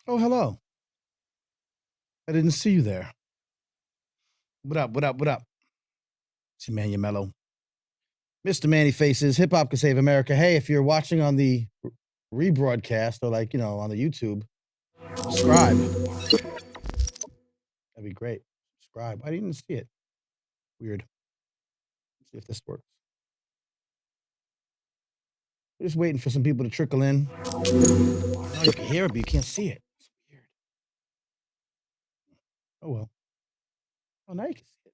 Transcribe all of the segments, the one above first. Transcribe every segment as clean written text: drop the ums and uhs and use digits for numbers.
Oh, hello. I didn't see you there. What up? What up? What up? It's your man, your mellow. Mr. Manny Faces, Hip Hop Can Save America. Hey, if you're watching on the rebroadcast or on the YouTube, subscribe. That'd be great. Subscribe. I didn't see it. Weird. Let's see if this works. We're just waiting for some people to trickle in. Oh, you can hear it, but you can't see it. It's weird. Oh, well. Oh, now you can see it.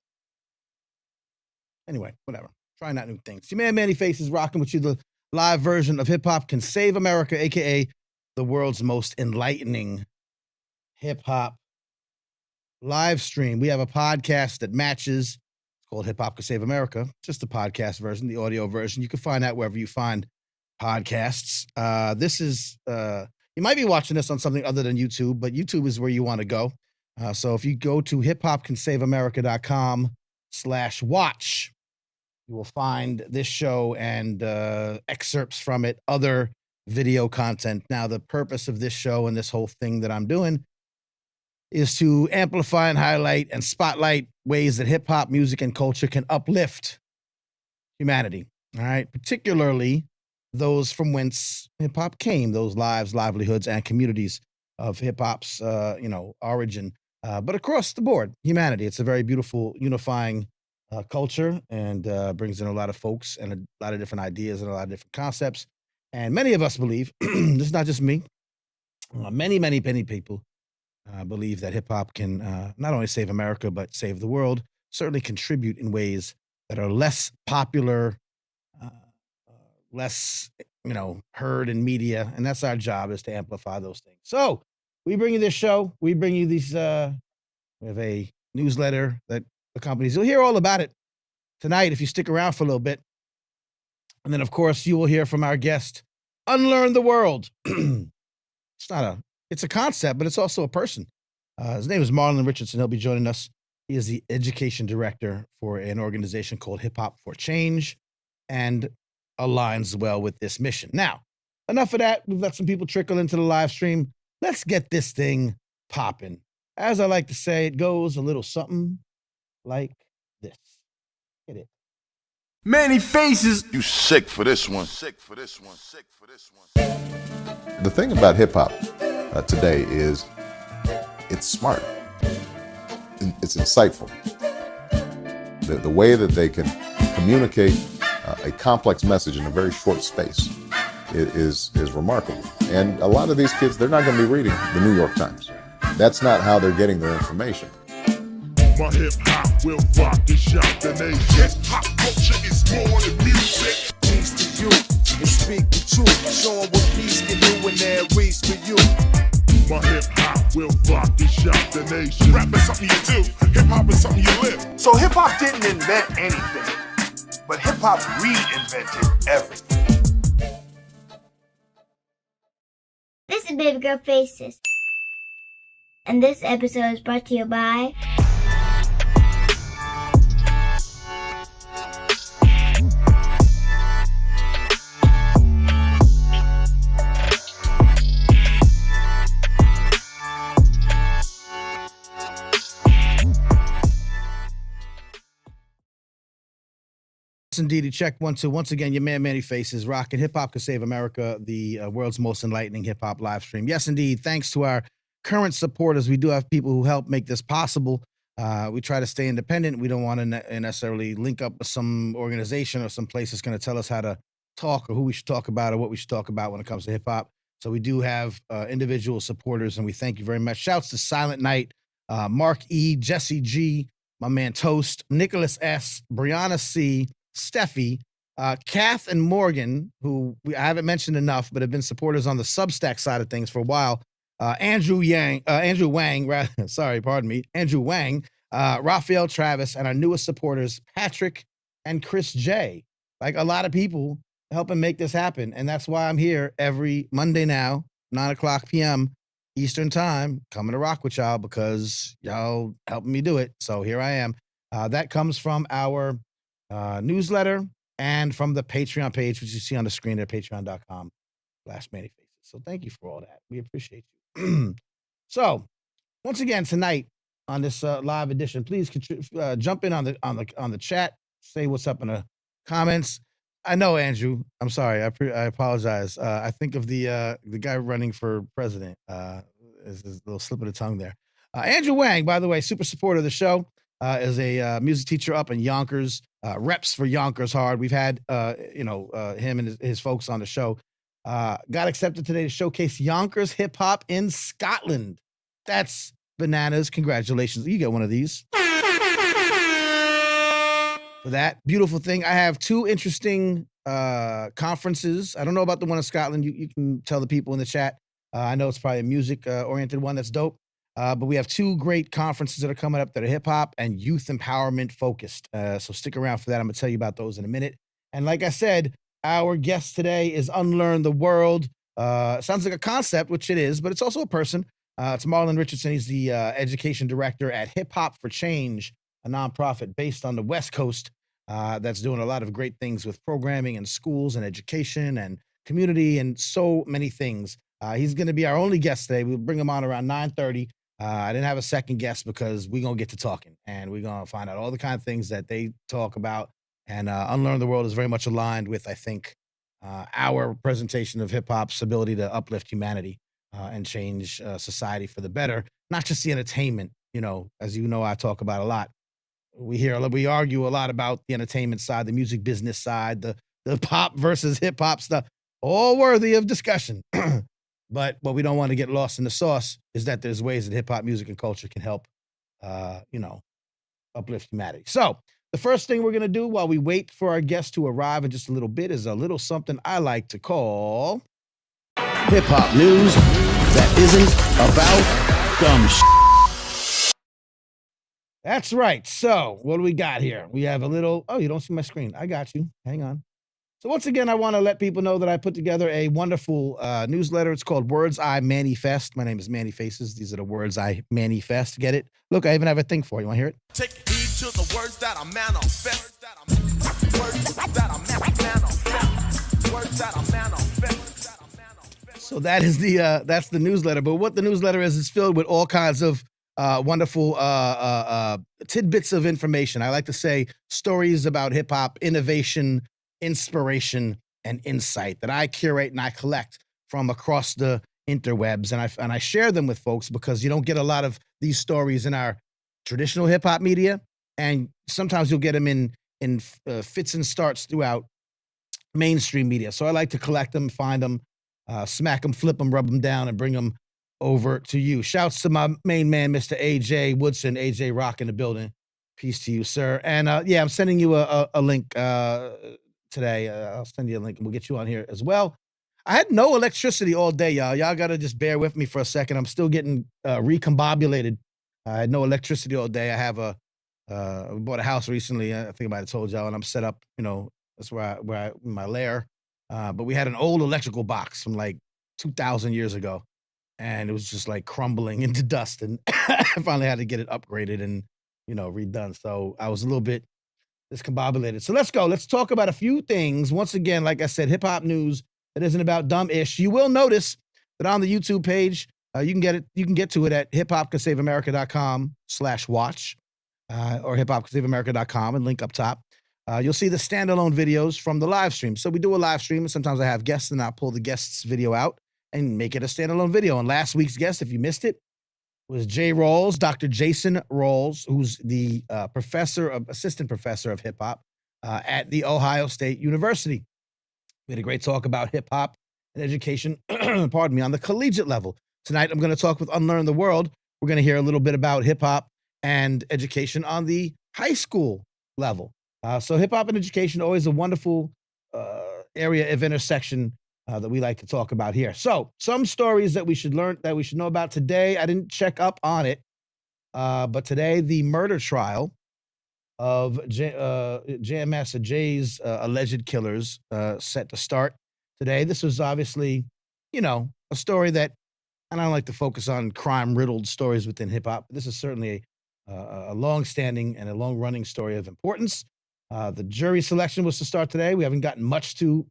Anyway, whatever. Trying out new things. Your man, Manny Faces, rocking with you the live version of Hip Hop Can Save America, a.k.a. the world's most enlightening hip hop live stream. We have a podcast that matches. It's called Hip Hop Can Save America. Just the podcast version, the audio version. You can find that wherever you find podcasts. This is you might be watching this on something other than YouTube, but YouTube is where you want to go. So if you go to hiphopcansaveamerica.com/watch, you will find this show and excerpts from it, other video content. Now, the purpose of this show and this whole thing that I'm doing is to amplify and highlight and spotlight ways that hip hop music and culture can uplift humanity. All right. Particularly those from whence hip hop came, those lives, livelihoods, and communities of hip hop's, origin. But across the board, humanity. It's a very beautiful, unifying culture and brings in a lot of folks and a lot of different ideas and a lot of different concepts. And many of us believe, this is not just me, many, many, many people believe that hip hop can not only save America, but save the world, certainly contribute in ways that are less popular, uh, less, heard in media. And that's our job, is to amplify those things. So we bring you this show. We bring you these, we have a newsletter that accompanies. You'll hear all about it tonight if you stick around for a little bit. And then, of course, you will hear from our guest, UnLearn The World. It's a concept, but it's also a person. His name is Marlon Richardson. He'll be joining us. He is the education director for an organization called Hip Hop for Change and aligns well with this mission. Now, enough of that. We've let some people trickle into the live stream. Let's get this thing popping. As I like to say, it goes a little something like this. Hit it. Many faces. You sick for this one. Sick for this one. Sick for this one. The thing about hip hop today is it's smart. It's insightful. The way that they can communicate a complex message in a very short space is remarkable. And a lot of these kids, they're not going to be reading the New York Times. That's not how they're getting their information. My hip hop will rock and shock the nation. Hip hop culture is more than music. Peace to you and speak the truth. Show 'em what peace can do when they're raised for you. My hip hop will rock and shock the nation. Rap is something you do. Hip hop is something you live. So hip hop didn't invent anything, but hip hop reinvented everything. This is Baby Girl Faces. And this episode is brought to you by Indeed, check 1 2. Once again, your man Manny Faces rocking Hip Hop Can Save America, the world's most enlightening hip hop live stream. Yes, indeed. Thanks to our current supporters, we do have people who help make this possible. We try to stay independent. We don't want to necessarily link up with some organization or some place that's going to tell us how to talk or who we should talk about or what we should talk about when it comes to hip hop. So we do have individual supporters, and we thank you very much. Shouts to Silent Night, Mark E, Jesse G, my man Toast, Nicholas S, Brianna C, Steffi, Kath and Morgan, who I haven't mentioned enough, but have been supporters on the Substack side of things for a while. Andrew Wang, Andrew Wang, Raphael Travis, and our newest supporters, Patrick and Chris J. Like a lot of people helping make this happen. And that's why I'm here every Monday now, 9:00 p.m. Eastern time, coming to rock with y'all because y'all helping me do it. So here I am. That comes from our newsletter and from the Patreon page, which you see on the screen there, patreon.com/mannyfaces. So thank you for all that. We appreciate you. So once again tonight on this live edition, please jump in on the chat, say what's up in the comments. I know, Andrew. I'm sorry. I apologize. I think of the guy running for president. Is a little slip of the tongue there. Andrew Wang, by the way, super supporter of the show, is a music teacher up in Yonkers. Reps for Yonkers hard. We've had him and his folks on the show. Got accepted today to showcase Yonkers hip hop in Scotland. That's bananas. Congratulations. You get one of these. For that beautiful thing, I have two interesting conferences. I don't know about the one in Scotland. You can tell the people in the chat. I know it's probably a music oriented one. That's dope. But we have two great conferences that are coming up that are hip hop and youth empowerment focused. So stick around for that. I'm going to tell you about those in a minute. And like I said, our guest today is UnLearn The World. Sounds like a concept, which it is, but it's also a person. It's Marlon Richardson. He's the education director at Hip Hop for Change, a nonprofit based on the West Coast that's doing a lot of great things with programming in schools and education and community and so many things. He's going to be our only guest today. We'll bring him on around 9:30. I didn't have a second guest because we're going to get to talking and we're going to find out all the kind of things that they talk about. And UnLearn The World is very much aligned with, I think, our presentation of hip hop's ability to uplift humanity and change society for the better, not just the entertainment. You know, as you know, I talk about a lot. We argue a lot about the entertainment side, the music business side, the pop versus hip hop stuff, all worthy of discussion. But what we don't want to get lost in the sauce is that there's ways that hip hop music and culture can help, uplift humanity. So the first thing we're going to do while we wait for our guest to arrive in just a little bit is a little something I like to call hip hop news that isn't about dumb shit. That's right. So what do we got here? We have a little, oh, you don't see my screen. I got you. Hang on. So once again, I want to let people know that I put together a wonderful newsletter. It's called Words I Manifest. My name is Manny Faces. These are the words I manifest. Get it? Look, I even have a thing for you. Want to hear it? Take heed to the words that I manifest. Words that I manifest. Words that I manifest. So that is that's the newsletter. But what the newsletter is filled with all kinds of wonderful tidbits of information. I like to say stories about hip hop, innovation, inspiration, and insight that I curate and I collect from across the interwebs, and I share them with folks because you don't get a lot of these stories in our traditional hip hop media, and sometimes you'll get them in fits and starts throughout mainstream media. So I like to collect them, find them, smack them, flip them, rub them down, and bring them over to you. Shouts to my main man, Mr. AJ Woodson, AJ Rock in the building. Peace to you, sir. And yeah, I'm sending you a link today. I'll send you a link and we'll get you on here as well. I had no electricity all day, y'all. Y'all got to just bear with me for a second. I'm still getting recombobulated. I had no electricity all day. I have we bought a house recently. I think I might have told y'all, and I'm set up, that's where I my lair. But we had an old electrical box from like 2,000 years ago, and it was just like crumbling into dust. And I finally had to get it upgraded and, redone. So I was a little bit discombobulated. So let's go. Let's talk about a few things. Once again, like I said, hip hop news that isn't about dumb-ish. You will notice that on the YouTube page, you can get to it at hiphopcansaveamerica.com/watch or hiphopcansaveamerica.com and link up top. You'll see the standalone videos from the live stream. So we do a live stream, and sometimes I have guests, and I'll pull the guests' video out and make it a standalone video. And last week's guest, if you missed it, was Jay Rawls, Dr. Jason Rawls, who's the assistant professor of hip hop at the Ohio State University. We had a great talk about hip hop and education, pardon me, on the collegiate level. Tonight, I'm going to talk with UnLearn The World. We're going to hear a little bit about hip hop and education on the high school level. So hip hop and education, always a wonderful area of intersection that we like to talk about here. So some stories that we should know about today. I didn't check up on it, but today the murder trial of JMS, Jay's alleged killers, set to start today. This was obviously, a story that, and I don't like to focus on crime-riddled stories within hip hop. This is certainly a long-standing and a long-running story of importance. The jury selection was to start today. We haven't gotten much to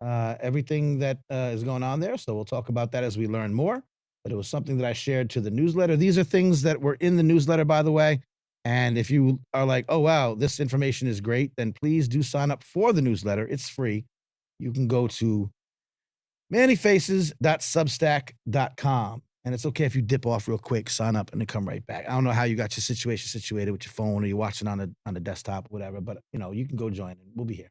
everything that is going on there, so we'll talk about that as we learn more. but it was something that I shared to the newsletter. These are things that were in the newsletter, by the way. And if you are like, oh, wow, this information is great, then please do sign up for the newsletter. It's free. You can go to mannyfaces.substack.com. And it's okay if you dip off real quick, sign up, and then come right back. I don't know how you got your situation situated with your phone or you're watching on the desktop, whatever, but you can go join and we'll be here.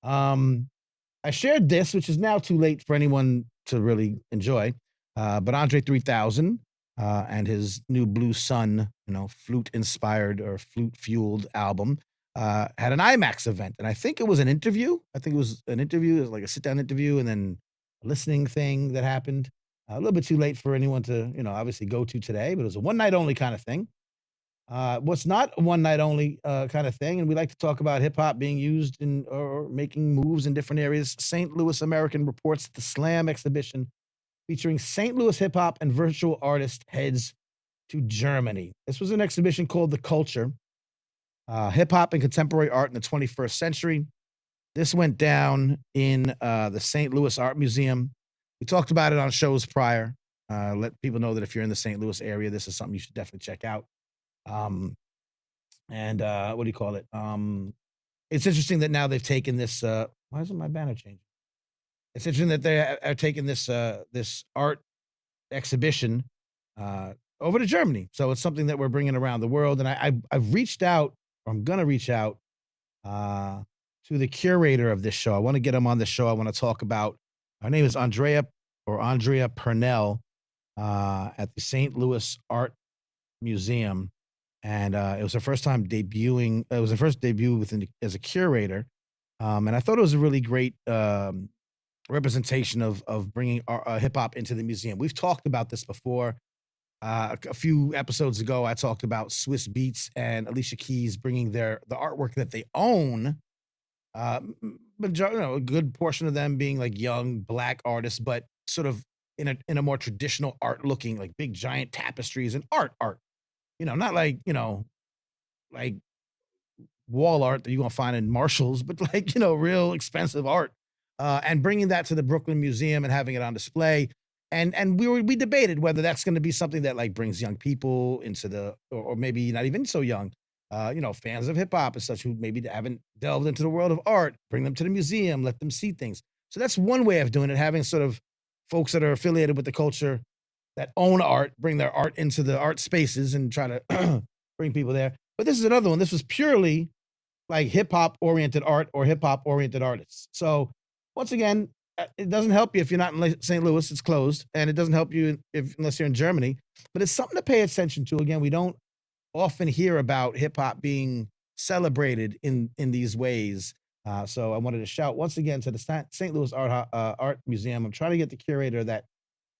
I shared this, which is now too late for anyone to really enjoy. But Andre 3000 and his new Blue Sun, flute inspired or flute fueled album had an IMAX event. And I think it was an interview. It was like a sit down interview and then a listening thing that happened. A little bit too late for anyone to, obviously go to today, but it was a one night only kind of thing. What's not a one night only kind of thing, and we like to talk about hip hop being used in or making moves in different areas. St. Louis American reports the Slam exhibition featuring St. Louis hip hop and virtual artist heads to Germany. This was an exhibition called The Culture, Hip Hop and Contemporary Art in the 21st Century. This went down in the St. Louis Art Museum. We talked about it on shows prior. Let people know that if you're in the St. Louis area, this is something you should definitely check out. And what do you call it? It's interesting that now they've taken this. Why isn't my banner changing? It's interesting that they are taking this this art exhibition over to Germany. So it's something that we're bringing around the world. And I've reached out, or I'm gonna reach out to the curator of this show. I want to get him on the show. I want to talk about. Her name is Andrea Purnell at the St. Louis Art Museum. And it was her first time debuting. It was her first debut as a curator, and I thought it was a really great representation of bringing hip hop into the museum. We've talked about this before. A few episodes ago, I talked about Swiss Beats and Alicia Keys bringing the artwork that they own. But a good portion of them being like young Black artists, but sort of in a more traditional art looking, like big giant tapestries and art. Not like, like wall art that you're gonna find in Marshalls, but like, real expensive art. And bringing that to the Brooklyn Museum and having it on display. And we debated whether that's gonna be something that like brings young people into or maybe not even so young, fans of hip hop and such who maybe haven't delved into the world of art, bring them to the museum, let them see things. So that's one way of doing it, having sort of folks that are affiliated with the culture that own art, bring their art into the art spaces and try to bring people there. But this is another one. This was purely like hip hop oriented art or hip hop oriented artists. So once again, it doesn't help you if you're not in St. Louis, it's closed. And it doesn't help you unless you're in Germany, but it's something to pay attention to. Again, we don't often hear about hip hop being celebrated in these ways. So I wanted to shout once again to the St. Louis Art Museum. I'm trying to get the curator of that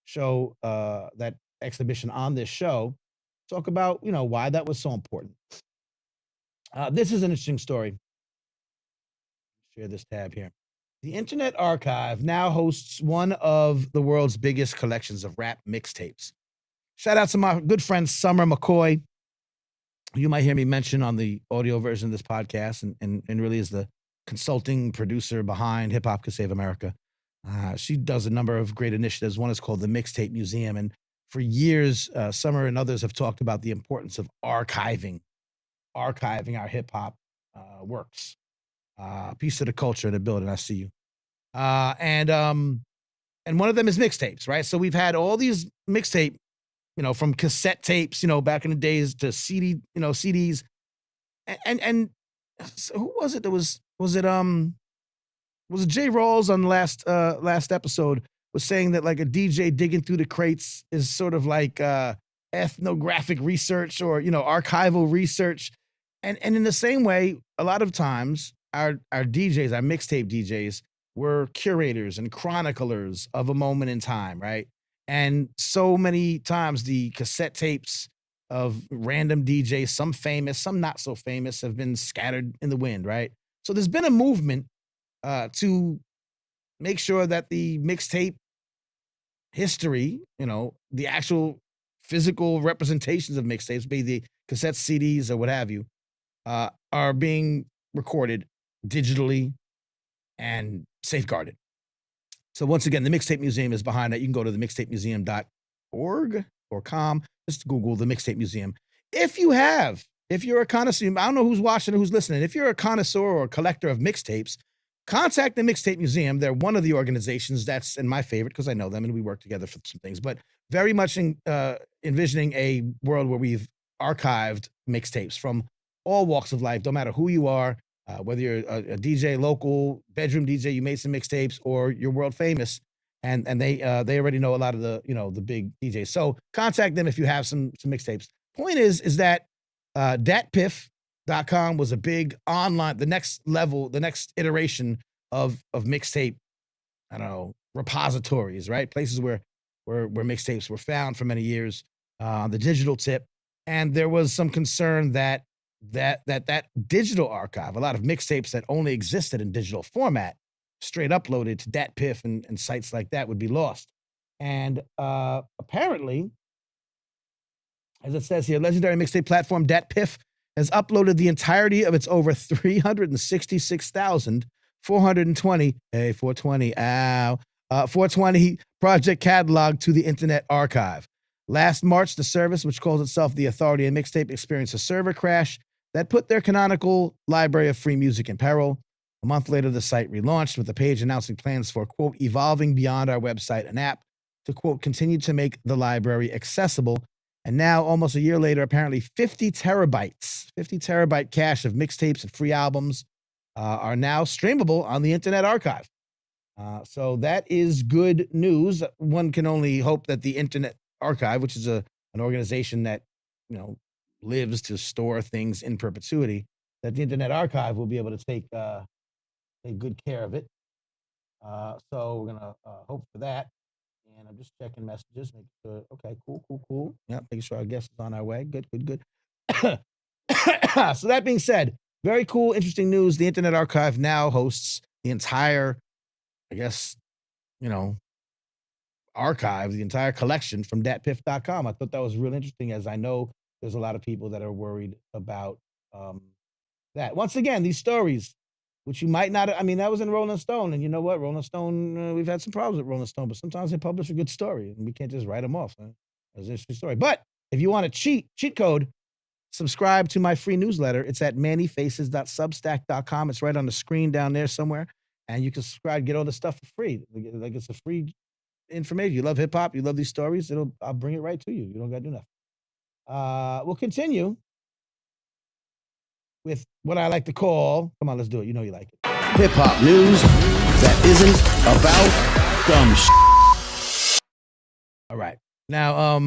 show, that exhibition on this show, talk about why that was so important. This is an interesting story. Share this tab here. The Internet Archive now hosts one of the world's biggest collections of rap mixtapes. Shout out to my good friend Summer McCoy. You might hear me mention on the audio version of this podcast, and really is the consulting producer behind Hip Hop Could Save America. She does a number of great initiatives. One is called the Mixtape Museum. And for years, Summer and others have talked about the importance of archiving our hip hop works. Piece of the culture in the building. I see you. And one of them is mixtapes, right? So we've had all these mixtape, from cassette tapes, back in the days to CDs. And so who was it that was it Jay Rawls on the last episode was saying that like a DJ digging through the crates is sort of like ethnographic research or archival research, and in the same way, a lot of times our DJs, our mixtape DJs, were curators and chroniclers of a moment in time, right? And so many times the cassette tapes of random DJs, some famous, some not so famous, have been scattered in the wind, right? So there's been a movement to make sure that the mixtape history, the actual physical representations of mixtapes, be the cassette CDs or what have you, are being recorded digitally and safeguarded. So once again, the Mixtape Museum is behind that. You can go to the mixtapemuseum.com .org or com. Just Google the Mixtape Museum. If you're a connoisseur, I don't know who's watching or who's listening. If you're a connoisseur or a collector of mixtapes, contact the Mixtape Museum. They're one of the organizations that's in my favorite because I know them and we work together for some things, but very much envisioning a world where we've archived mixtapes from all walks of life, no matter who you are, whether you're a DJ, local bedroom DJ, you made some mixtapes, or you're world famous, and they already know a lot of the big DJs. So contact them if you have some mixtapes. Point is that datpiff.com was a big online, the next level, the next iteration of mixtape, I don't know, repositories, right? Places where mixtapes were found for many years on the digital tip. And there was some concern that digital archive, a lot of mixtapes that only existed in digital format, straight uploaded to DatPiff and sites like that would be lost. And apparently, as it says here, legendary mixtape platform DatPiff has uploaded the entirety of its over 366,420, 420 project catalog to the Internet Archive. Last March, the service, which calls itself the Authority of Mixtape, experienced a server crash that put their canonical library of free music in peril. A month later, the site relaunched with a page announcing plans for, quote, evolving beyond our website and app to, quote, continue to make the library accessible. And now, almost a year later, apparently 50 terabyte cache of mixtapes and free albums are now streamable on the Internet Archive. So that is good news. One can only hope that the Internet Archive, which is an organization that, lives to store things in perpetuity, that the Internet Archive will be able to take good care of it. So we're going to hope for that. And I'm just checking messages, making sure. Okay, cool. Yeah, making sure our guest is on our way. Good. So that being said, very cool, interesting news. The Internet Archive now hosts the entire, archive, the entire collection from datpiff.com. I thought that was real interesting, as I know there's a lot of people that are worried about that. Once again, these stories, which you might not, that was in Rolling Stone. And you know what? Rolling Stone, we've had some problems with Rolling Stone, but sometimes they publish a good story and we can't just write them off. Huh? That's an interesting story. But if you want a cheat code, subscribe to my free newsletter. It's at mannyfaces.substack.com. It's right on the screen down there somewhere. And you can subscribe, get all the stuff for free. Like it's a free information. You love hip hop, you love these stories, I'll bring it right to you. You don't gotta do nothing. We'll continue with what I like to call, come on, let's do it. You know you like it. Hip hop news that isn't about dumb shit. All right. Now,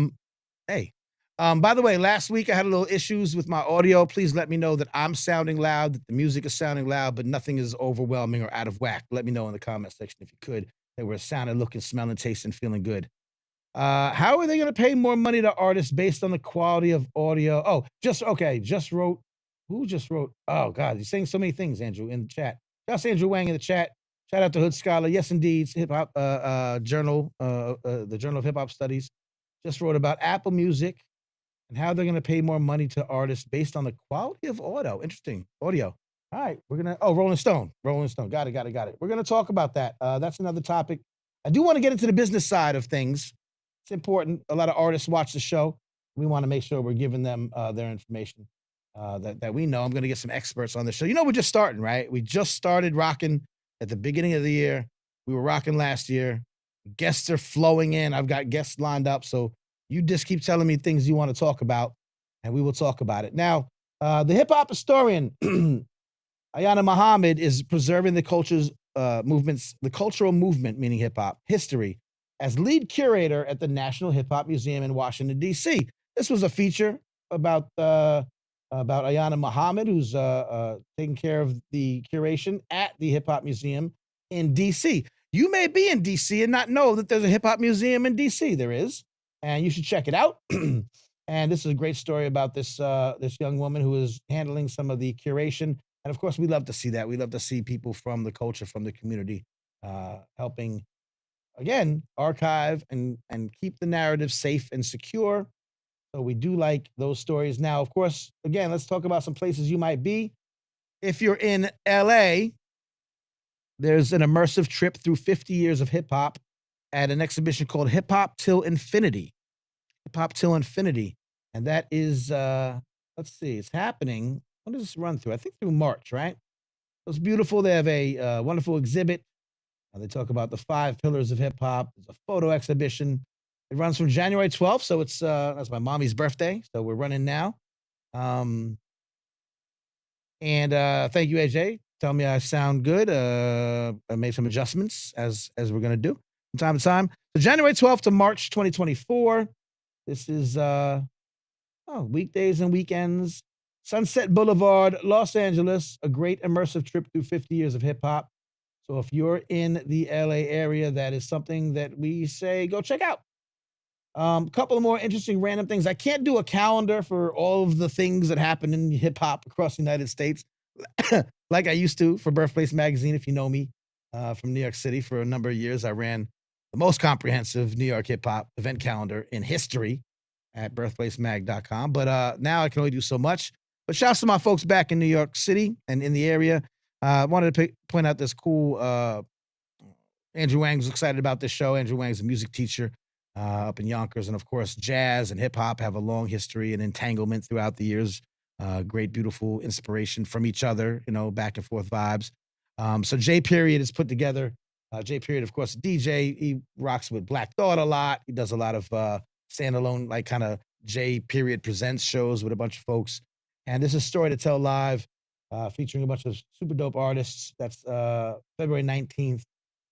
hey. By the way, last week I had a little issues with my audio. Please let me know that I'm sounding loud, that the music is sounding loud, but nothing is overwhelming or out of whack. Let me know in the comment section if you could, that we're sounding, looking, smelling, tasting, feeling good. How are they going to pay more money to artists based on the quality of audio? Oh, who just wrote? Oh, God, you're saying so many things, Andrew, in the chat. That's Andrew Wang in the chat. Shout out to Hood Scholar. Yes, indeed. Hip Hop Journal, the Journal of Hip Hop Studies, just wrote about Apple Music and how they're going to pay more money to artists based on the quality of audio. Interesting. Audio. All right. Rolling Stone. Got it. We're going to talk about that. That's another topic. I do want to get into the business side of things. It's important. A lot of artists watch the show. We want to make sure we're giving them their information that we know. I'm going to get some experts on the show. We're just starting, right? We just started rocking at the beginning of the year. We were rocking last year. Guests are flowing in. I've got guests lined up. So you just keep telling me things you want to talk about, and we will talk about it. Now, the hip-hop historian, Ayana Muhammad, is preserving the cultural movement, meaning hip-hop, history, as lead curator at the National Hip Hop Museum in Washington, D.C. This was a feature about Ayana Muhammad, who's taking care of the curation at the Hip Hop Museum in D.C. You may be in D.C. and not know that there's a hip hop museum in D.C. There is, and you should check it out. And this is a great story about this young woman who is handling some of the curation. And of course, we love to see that. We love to see people from the culture, from the community, helping, again, archive and keep the narrative safe and secure. So we do like those stories. Now, of course, again, let's talk about some places you might be. If you're in LA, there's an immersive trip through 50 years of hip hop at an exhibition called Hip Hop Till Infinity. Hip Hop Till Infinity. And that is, let's see, it's happening. When does this run through? I think through March, right? It's beautiful. They have a wonderful exhibit. They talk about the 5 pillars of hip hop. There's a photo exhibition. It runs from January 12th. So it's, that's my mommy's birthday. So we're running now. Um, and thank you, AJ. Tell me I sound good. I made some adjustments as we're gonna do from time to time. So January 12th to March 2024. This is weekdays and weekends. Sunset Boulevard, Los Angeles, a great immersive trip through 50 years of hip hop. So if you're in the LA area, that is something that we say go check out. A couple of more interesting random things. I can't do a calendar for all of the things that happen in hip hop across the United States like I used to for Birthplace Magazine. If you know me from New York City for a number of years, I ran the most comprehensive New York hip hop event calendar in history at birthplacemag.com. But now I can only do so much. But shouts to my folks back in New York City and in the area. I wanted to point out this cool Andrew Wang was excited about this show. Andrew Wang's a music teacher up in Yonkers. And of course, jazz and hip hop have a long history and entanglement throughout the years. Great, beautiful inspiration from each other, back and forth vibes. So J Period is put together. J Period, of course, DJ. He rocks with Black Thought a lot. He does a lot of standalone, like kind of J Period presents shows with a bunch of folks. And this is Story to Tell Live, featuring a bunch of super dope artists. That's February 19th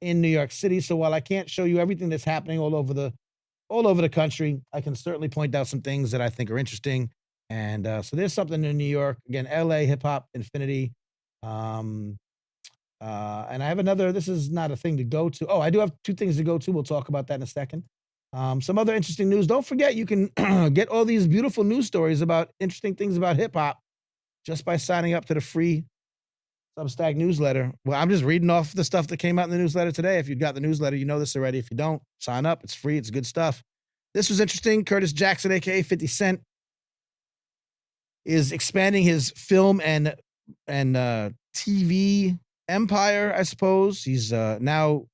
in New York City. So while I can't show you everything that's happening all over the country, I can certainly point out some things that I think are interesting. And so there's something in New York. Again, LA Hip Hop Infinity. And I have another, this is not a thing to go to. Oh, I do have 2 things to go to. We'll talk about that in a second. Some other interesting news. Don't forget, you can get all these beautiful news stories about interesting things about hip hop just by signing up to the free Substack newsletter. Well, I'm just reading off the stuff that came out in the newsletter today. If you got the newsletter, you know this already. If you don't, sign up. It's free. It's good stuff. This was interesting. Curtis Jackson, aka 50 Cent, is expanding his film and TV empire, I suppose. He's now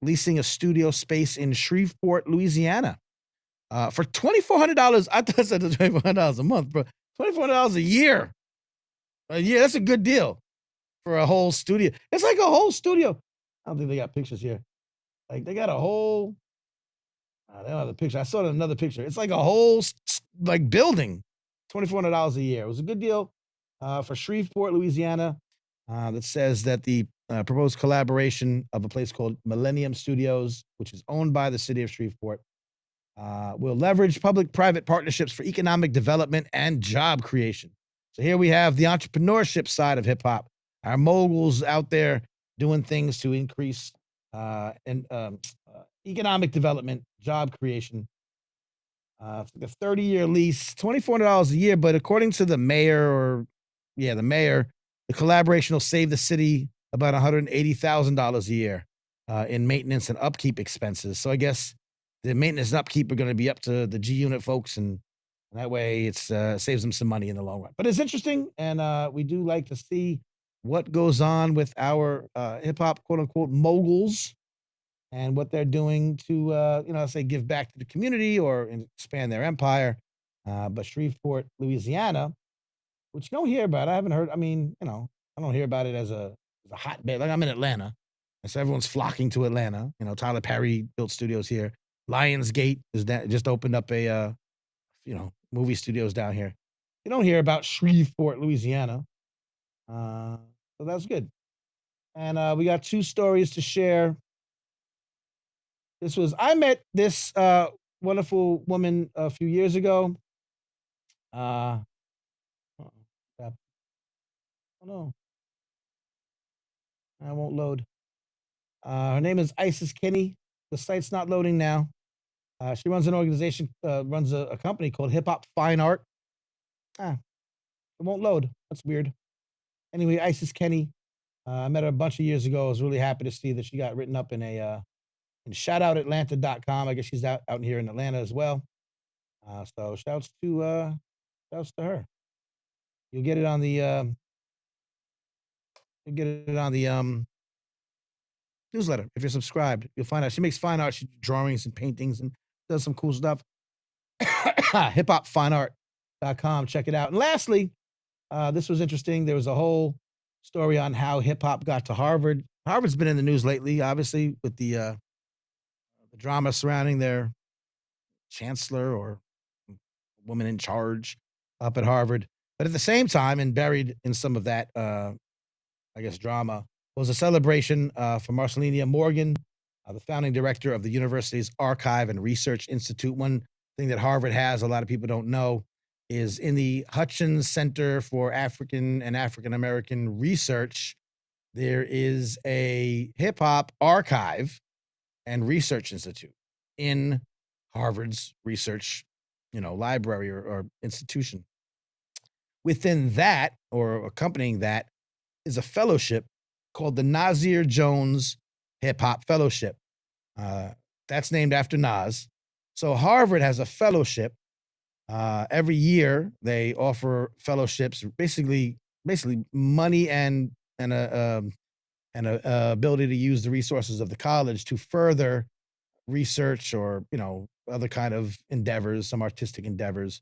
leasing a studio space in Shreveport, Louisiana, for $2,400. I thought I said $2,400 a month, but $2,400 a year. Yeah, that's a good deal for a whole studio. It's like a whole studio. I don't think they got pictures here. Like they got a whole. They don't have the picture. I saw another picture. It's like a whole like building. $2,400 a year. It was a good deal for Shreveport, Louisiana. That says that the proposed collaboration of a place called Millennium Studios, which is owned by the city of Shreveport, will leverage public-private partnerships for economic development and job creation. So here we have the entrepreneurship side of hip hop. Our moguls out there doing things to increase economic development, job creation. It's like a 30-year lease, $2,400 a year. But according to the mayor, the collaboration will save the city about $180,000 a year in maintenance and upkeep expenses. So I guess the maintenance and upkeep are going to be up to the G Unit folks, and that way it saves them some money in the long run. But it's interesting, and we do like to see what goes on with our hip hop quote unquote moguls and what they're doing to say give back to the community or expand their empire. But Shreveport, Louisiana, which you don't hear about. I haven't heard. I mean, I don't hear about it as a hotbed. Like I'm in Atlanta, and so everyone's flocking to Atlanta. Tyler Perry built studios here. Lionsgate just opened up a movie studios down here. You don't hear about Shreveport, Louisiana. So that's good. And we got 2 stories to share. I met this wonderful woman a few years ago. Oh no, I won't load. Her name is Isis Kinney. The site's not loading now. She runs an organization, runs a company called Hip Hop Fine Art. It won't load. That's weird. Anyway, Isis Kenny. I met her a bunch of years ago. I was really happy to see that she got written up in in shoutoutatlanta.com. I guess she's out here in Atlanta as well. So shouts to her. You'll get it on the newsletter if you're subscribed. You'll find out she makes fine art. She does drawings and paintings and does some cool stuff. hiphopfineart.com. Check it out. And lastly, this was interesting. There was a whole story on how hip hop got to Harvard. Harvard's been in the news lately, obviously, with the drama surrounding their chancellor or woman in charge up at Harvard. But at the same time, and buried in some of that, I guess, drama, was a celebration for Marcellinia Morgan, the founding director of the university's Archive and Research Institute. One thing that Harvard has, a lot of people don't know, is in the Hutchins Center for African and African American Research, there is a hip hop archive and research institute in Harvard's research, library or institution. Within that, or accompanying that, is a fellowship called the Nasir Jones Hip Hop Fellowship. That's named after Nas. So Harvard has a fellowship. Every year they offer fellowships, basically money and a ability to use the resources of the college to further research or other kind of endeavors, some artistic endeavors,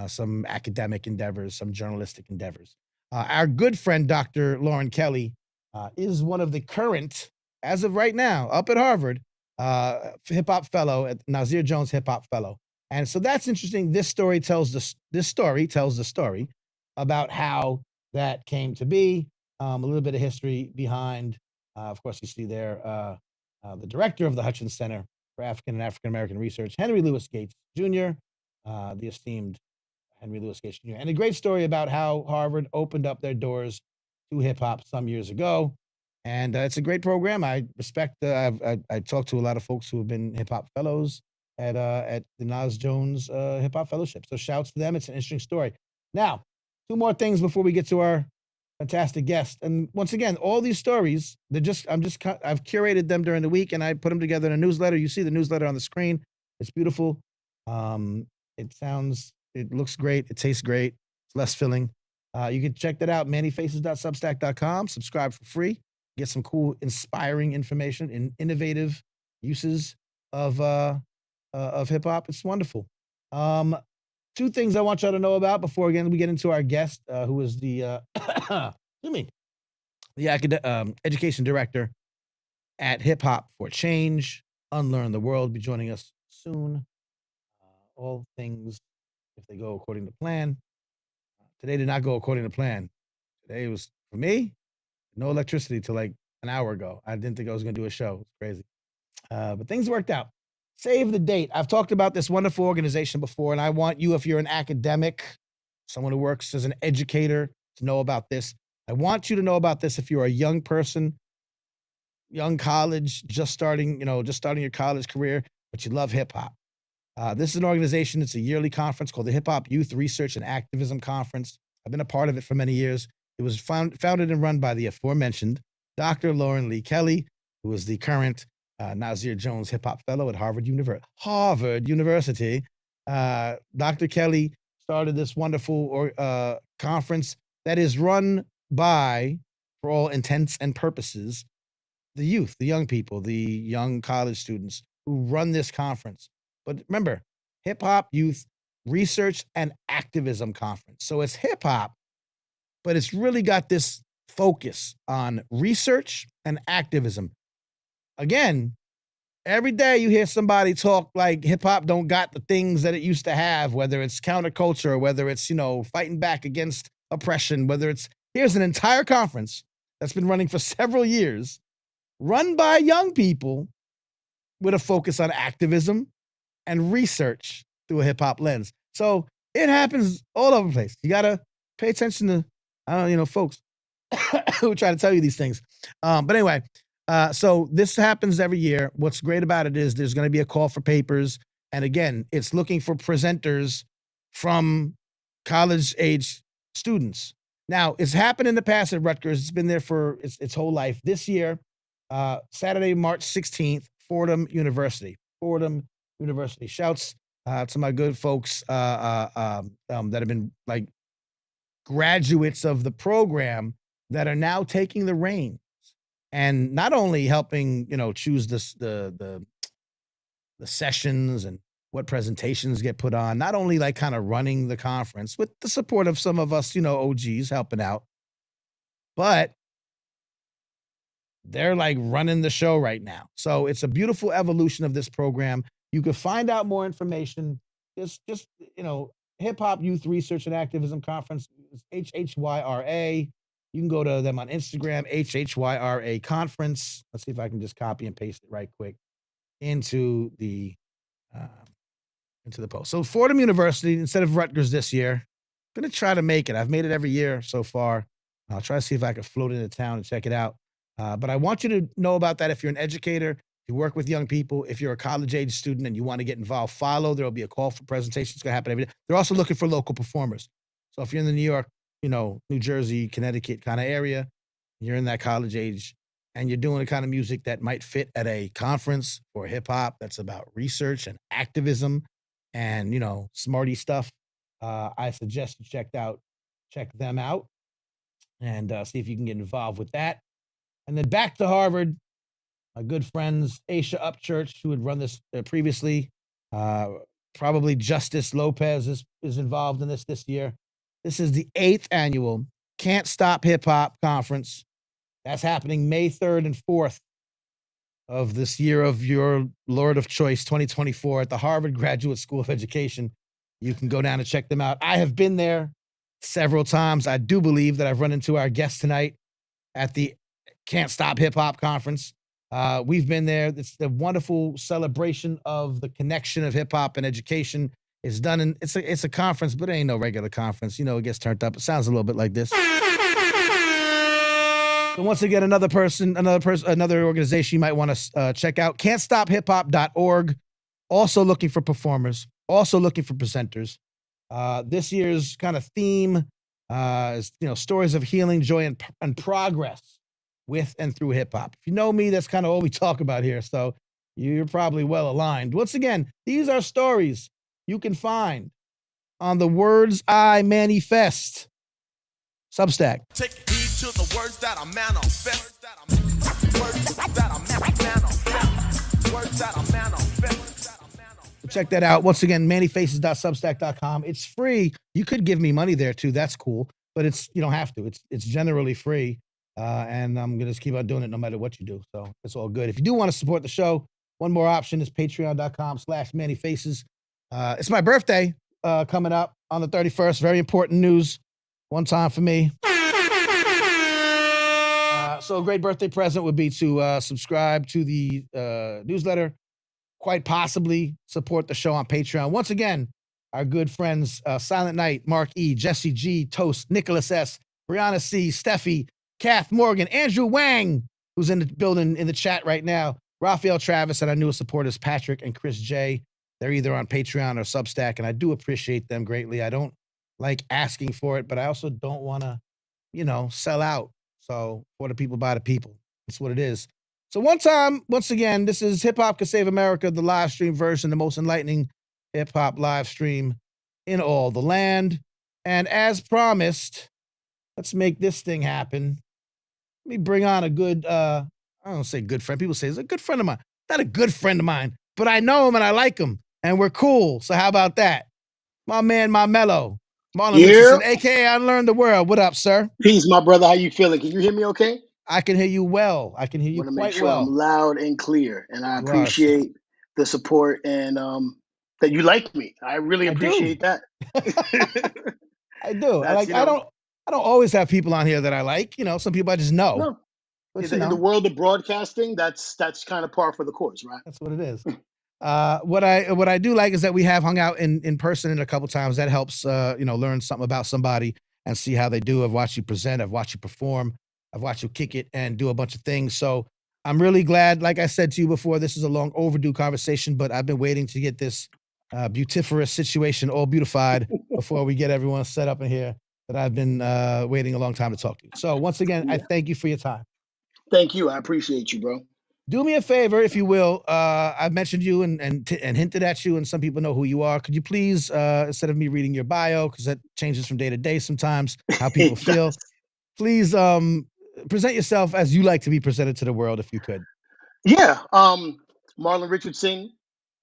some academic endeavors, some journalistic endeavors. Our good friend Dr. Lauren Kelly is one of the current, as of right now, up at Harvard, hip hop fellow at Nasir Jones Hip Hop Fellow. And so that's interesting. This story tells the story about how that came to be. A little bit of history behind. Of course, you see there the director of the Hutchins Center for African and African American Research, Henry Louis Gates Jr., the esteemed Henry Louis Gates Jr., and a great story about how Harvard opened up their doors to hip hop some years ago. And it's a great program. I respect. I talked to a lot of folks who have been hip hop fellows at the Nas Jones Hip Hop Fellowship. So shouts to them. It's an interesting story. Now, two more things before we get to our fantastic guest. And once again, all these stories, I've curated them during the week and I put them together in a newsletter. You see the newsletter on the screen. It's beautiful. It looks great. It tastes great. It's less filling. You can check that out, mannyfaces.substack.com. Subscribe for free. Get some cool, inspiring information and innovative uses of hip hop. It's wonderful. Two things I want y'all to know about before again we get into our guest, who is the education director at Hip Hop for Change. UnLearn The World be joining us soon. All things, if they go according to plan. Today did not go according to plan. Today was, for me, no electricity till like an hour ago. I didn't think I was going to do a show. It's crazy. But things worked out. Save the date. I've talked about this wonderful organization before, and I want you, if you're an academic, someone who works as an educator, to know about this. I want you to know about this if you're a young person, young college, just starting your college career, but you love hip hop. This is an organization. It's a yearly conference called the Hip Hop Youth Research and Activism Conference. I've been a part of it for many years. It was founded and run by the aforementioned Dr. Lauren Lee Kelly, who is the current Nasir Jones Hip Hop Fellow at Harvard University. Dr. Kelly started this wonderful conference that is run by, for all intents and purposes, the youth, the young people, the young college students who run this conference. But remember, Hip Hop Youth Research and Activism Conference. So it's hip hop, but it's really got this focus on research and activism. Again, every day you hear somebody talk like hip hop don't got the things that it used to have, whether it's counterculture, or whether it's, fighting back against oppression, here's an entire conference that's been running for several years, run by young people with a focus on activism and research through a hip hop lens. So it happens all over the place. You got to pay attention to, folks who try to tell you these things. But anyway, so this happens every year. What's great about it is there's going to be a call for papers. And again, it's looking for presenters from college age students. Now, it's happened in the past at Rutgers. It's been there for its whole life. This year, Saturday, March 16th, Fordham University. Shouts to my good folks that have been like graduates of the program that are now taking the reins and not only helping, choose the sessions and what presentations get put on, not only like kind of running the conference with the support of some of us, OGs helping out, but they're like running the show right now. So it's a beautiful evolution of this program. You can find out more information. Just Hip Hop Youth Research and Activism Conference, HHYRA. You can go to them on Instagram, HHYRA Conference. Let's see if I can just copy and paste it right quick into the uh, post. So Fordham University instead of Rutgers this year. I'm gonna try to make it. I've made it every year so far. I'll try to see if I can float into town and check it out. But I want you to know about that if you're an educator, if you work with young people, if you're a college-age student and you want to get involved, follow. There'll be a call for presentations. It's going to happen every day. They're also looking for local performers. So if you're in the New York, New Jersey, Connecticut kind of area, you're in that college age, and you're doing the kind of music that might fit at a conference for hip-hop that's about research and activism and, smarty stuff, I suggest you check them out and see if you can get involved with that. And then back to Harvard, my good friends, Aisha Upchurch, who had run this previously. Probably Justice Lopez is involved in this year. This is the 8th annual Can't Stop Hip Hop Conference. That's happening May 3rd and 4th of this year of your Lord of Choice 2024 at the Harvard Graduate School of Education. You can go down and check them out. I have been there several times. I do believe that I've run into our guest tonight at the Can't Stop Hip Hop Conference. We've been there. It's the wonderful celebration of the connection of hip hop and education. It's done in it's a conference, but it ain't no regular conference. It gets turned up. It sounds a little bit like this. So once again, another organization you might want to check out, can'tstophiphop.org. Also looking for performers, also looking for presenters. This year's kind of theme is, stories of healing, joy, and progress with and through hip hop. If you know me, that's kind of all we talk about here. So you're probably well aligned. Once again, these are stories you can find on the Words I Manifest Substack. Take heed to the words that I manifest. Words that I manifest. Words that I manifest. Check that out. Once again, mannyfaces.substack.com. It's free. You could give me money there too. That's cool. But you don't have to. It's generally free. And I'm going to just keep on doing it no matter what you do. So it's all good. If you do want to support the show, one more option is patreon.com/mannyfaces. It's my birthday coming up on the 31st. Very important news. One time for me. So a great birthday present would be to subscribe to the newsletter, quite possibly support the show on Patreon. Once again, our good friends, Silent Night, Mark E., Jesse G., Toast, Nicholas S., Brianna C., Steffi, Kath Morgan, Andrew Wang, who's in the building in the chat right now, Raphael Travis, and our newest supporters, Patrick and Chris J. They're either on Patreon or Substack, and I do appreciate them greatly. I don't like asking for it, but I also don't want to, sell out. So for the people, by the people. That's what it is. So once again, this is Hip Hop Could Save America, the live stream version, the most enlightening hip hop live stream in all the land. And as promised, let's make this thing happen. Let me bring on a good, I don't say good friend. People say he's a good friend of mine. Not a good friend of mine, but I know him and I like him and we're cool. So how about that? My man, my mellow, Marlon Richardson, a.k.a. UnLearn The World. What up, sir? Peace, my brother. How you feeling? Can you hear me okay? I can hear you well. I can hear you Want to quite make sure well. I'm loud and clear, and I You are, appreciate the support and that you like me. I really appreciate that. I do. That's, I don't always have people on here that I like. Some people I just know. No, But, in the world of broadcasting, that's kind of par for the course, right? That's what it is. What I do like is that we have hung out in person a couple times. That helps, learn something about somebody and see how they do. I've watched you present. I've watched you perform. I've watched you kick it and do a bunch of things. So I'm really glad. Like I said to you before, this is a long overdue conversation, but I've been waiting to get this beautiferous situation all beautified before we get everyone set up in here that I've been waiting a long time to talk to. So once again, I thank you for your time. Thank you. I appreciate you, bro. Do me a favor, if you will. I've mentioned you and hinted at you, and some people know who you are. Could you please, instead of me reading your bio, because that changes from day to day sometimes, how people feel, please present yourself as you like to be presented to the world, if you could. Yeah. Marlon Richardson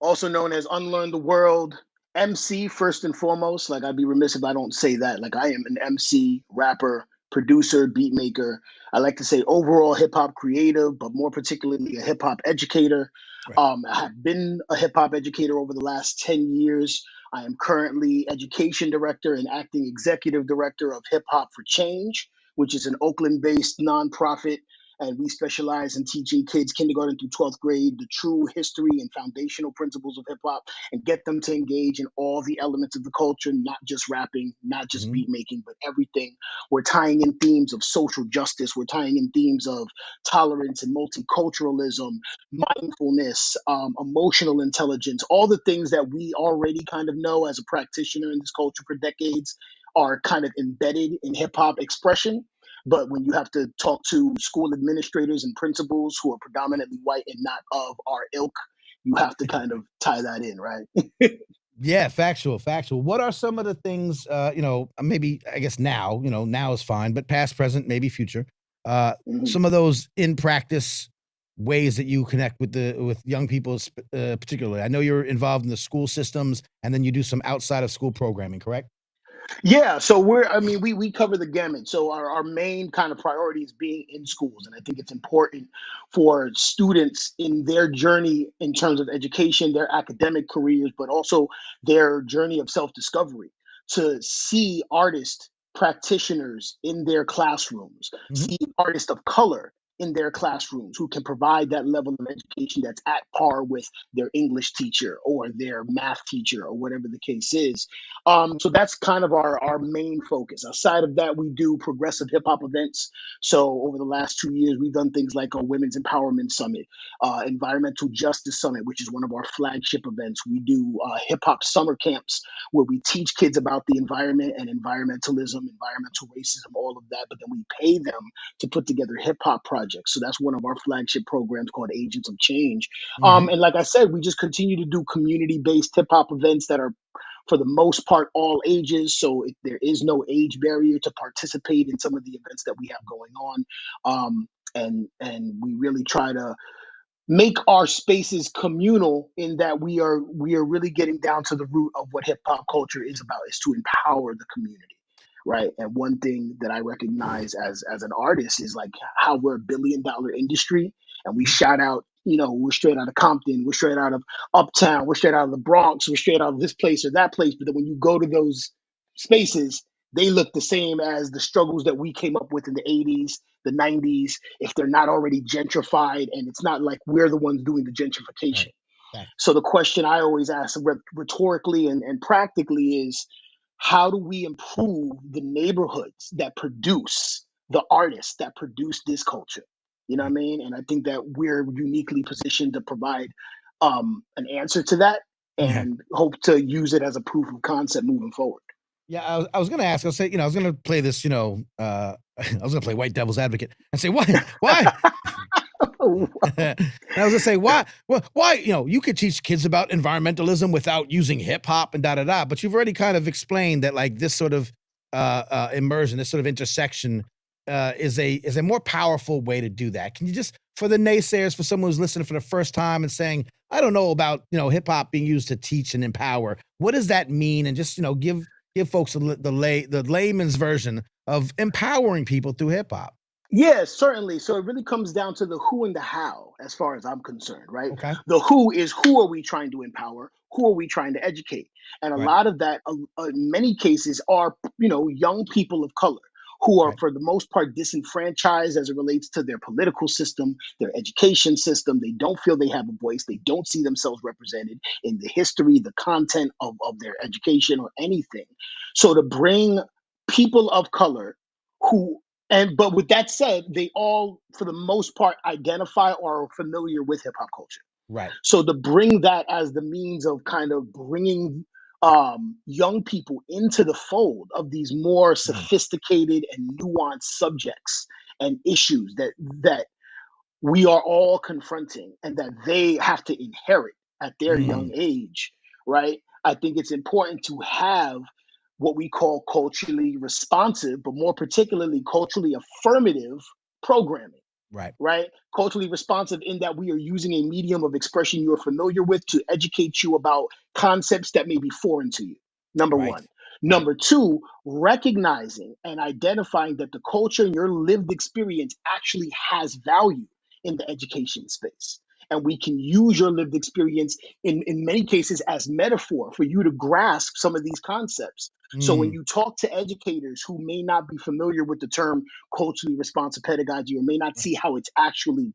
also known as UnLearn The World, MC first and foremost. Like, I'd be remiss if I don't say that. Like, I am an MC, rapper, producer, beat maker. I like to say overall hip hop creative, but more particularly a hip hop educator. Right. I have been a hip hop educator over the last 10 years. I am currently education director and acting executive director of Hip Hop for Change, which is an Oakland based nonprofit, and we specialize in teaching kids kindergarten through 12th grade the true history and foundational principles of hip hop and get them to engage in all the elements of the culture, not just rapping, not just Mhm. beat making, but everything. We're tying in themes of social justice, we're tying in themes of tolerance and multiculturalism, mindfulness, emotional intelligence, all the things that we already kind of know as a practitioner in this culture for decades are kind of embedded in hip hop expression. But when you have to talk to school administrators and principals who are predominantly white and not of our ilk, you have to kind of tie that in, right? Yeah, factual, factual. What are some of the things, maybe I guess now, now is fine, but past, present, maybe future. Mhm. Some of those in practice ways that you connect with young people, particularly. I know you're involved in the school systems, and then you do some outside of school programming, correct? Yeah, so we cover the gamut. So our main kind of priority is being in schools. And I think it's important for students in their journey in terms of education, their academic careers, but also their journey of self-discovery to see artists, practitioners in their classrooms, Mhm. see artists of color in their classrooms who can provide that level of education that's at par with their English teacher or their math teacher or whatever the case is. So that's kind of our main focus. Outside of that, we do progressive hip hop events. So over the last 2 years, we've done things like a Women's Empowerment Summit, Environmental Justice Summit, which is one of our flagship events. We do hip hop summer camps where we teach kids about the environment and environmentalism, environmental racism, all of that. But then we pay them to put together hip hop projects. So that's one of our flagship programs called Agents of Change. Mhm. And like I said, we just continue to do community based hip hop events that are for the most part all ages, so there is no age barrier to participate in some of the events that we have going on. And we really try to make our spaces communal in that we are really getting down to the root of what hip hop culture is about, is to empower the community, right? And one thing that I recognize as an artist is like how we're a $1 billion industry, and we Mhm. shout out, we're straight out of Compton, we're straight out of Uptown, we're straight out of the Bronx, we're straight out of this place or that place, but then when you go to those spaces, they look the same as the struggles that we came up with in the 80s, the 90s, if they're not already gentrified, and it's not like we're the ones doing the gentrification. Right. Fact. So the question I always ask rhetorically and practically is, how do we improve the neighborhoods that produce the artists that produce this culture? You know what I Right. mean? And I think that we're uniquely positioned to provide an answer to that Yeah. and hope to use it as a proof of concept moving forward. Yeah, I was gonna ask, I'll say, I was gonna play this, I was gonna play white devil's advocate and say, why? And I was gonna say, why, you could teach kids about environmentalism without using hip hop and da da da, but you've already kind of explained that like this sort of immersion, this sort of intersection is a more powerful way to do that. Can you just for the naysayers, for someone who's listening for the first time and saying, I don't know about hip hop being used to teach and empower, what does that mean? And just give folks the layman's version of empowering people through hip hop. Yeah, certainly. So it really comes down to the who and the how, as far as I'm concerned, right? Okay. The who is, who are we trying to empower? Who are we trying to educate? And a Right. lot of that, in many cases, are young people of color who are, Right. for the most part, disenfranchised as it relates to their political system, their education system. They don't feel they have a voice. They don't see themselves represented in the history, the content of their education or anything. So to bring people of color who but with that said, they all, for the most part, identify or are familiar with hip hop culture. Right. So to bring that as the means of kind of bringing young people into the fold of these more Mm. sophisticated and nuanced subjects and issues that we are all confronting and that they have to inherit at their young Mm. age, right? I think it's important to have what we call culturally responsive, but more particularly culturally affirmative programming. Right. right? Culturally responsive in that we are using a medium of expression you're familiar with to educate you about concepts that may be foreign to you. Number Right. one. Right. Number two, recognizing and identifying that the culture and your lived experience actually has value in the education space. And we can use your lived experience in many cases as metaphor for you to grasp some of these concepts. So when Mm. you talk to educators who may not be familiar with the term culturally responsive pedagogy or may not see how it's actually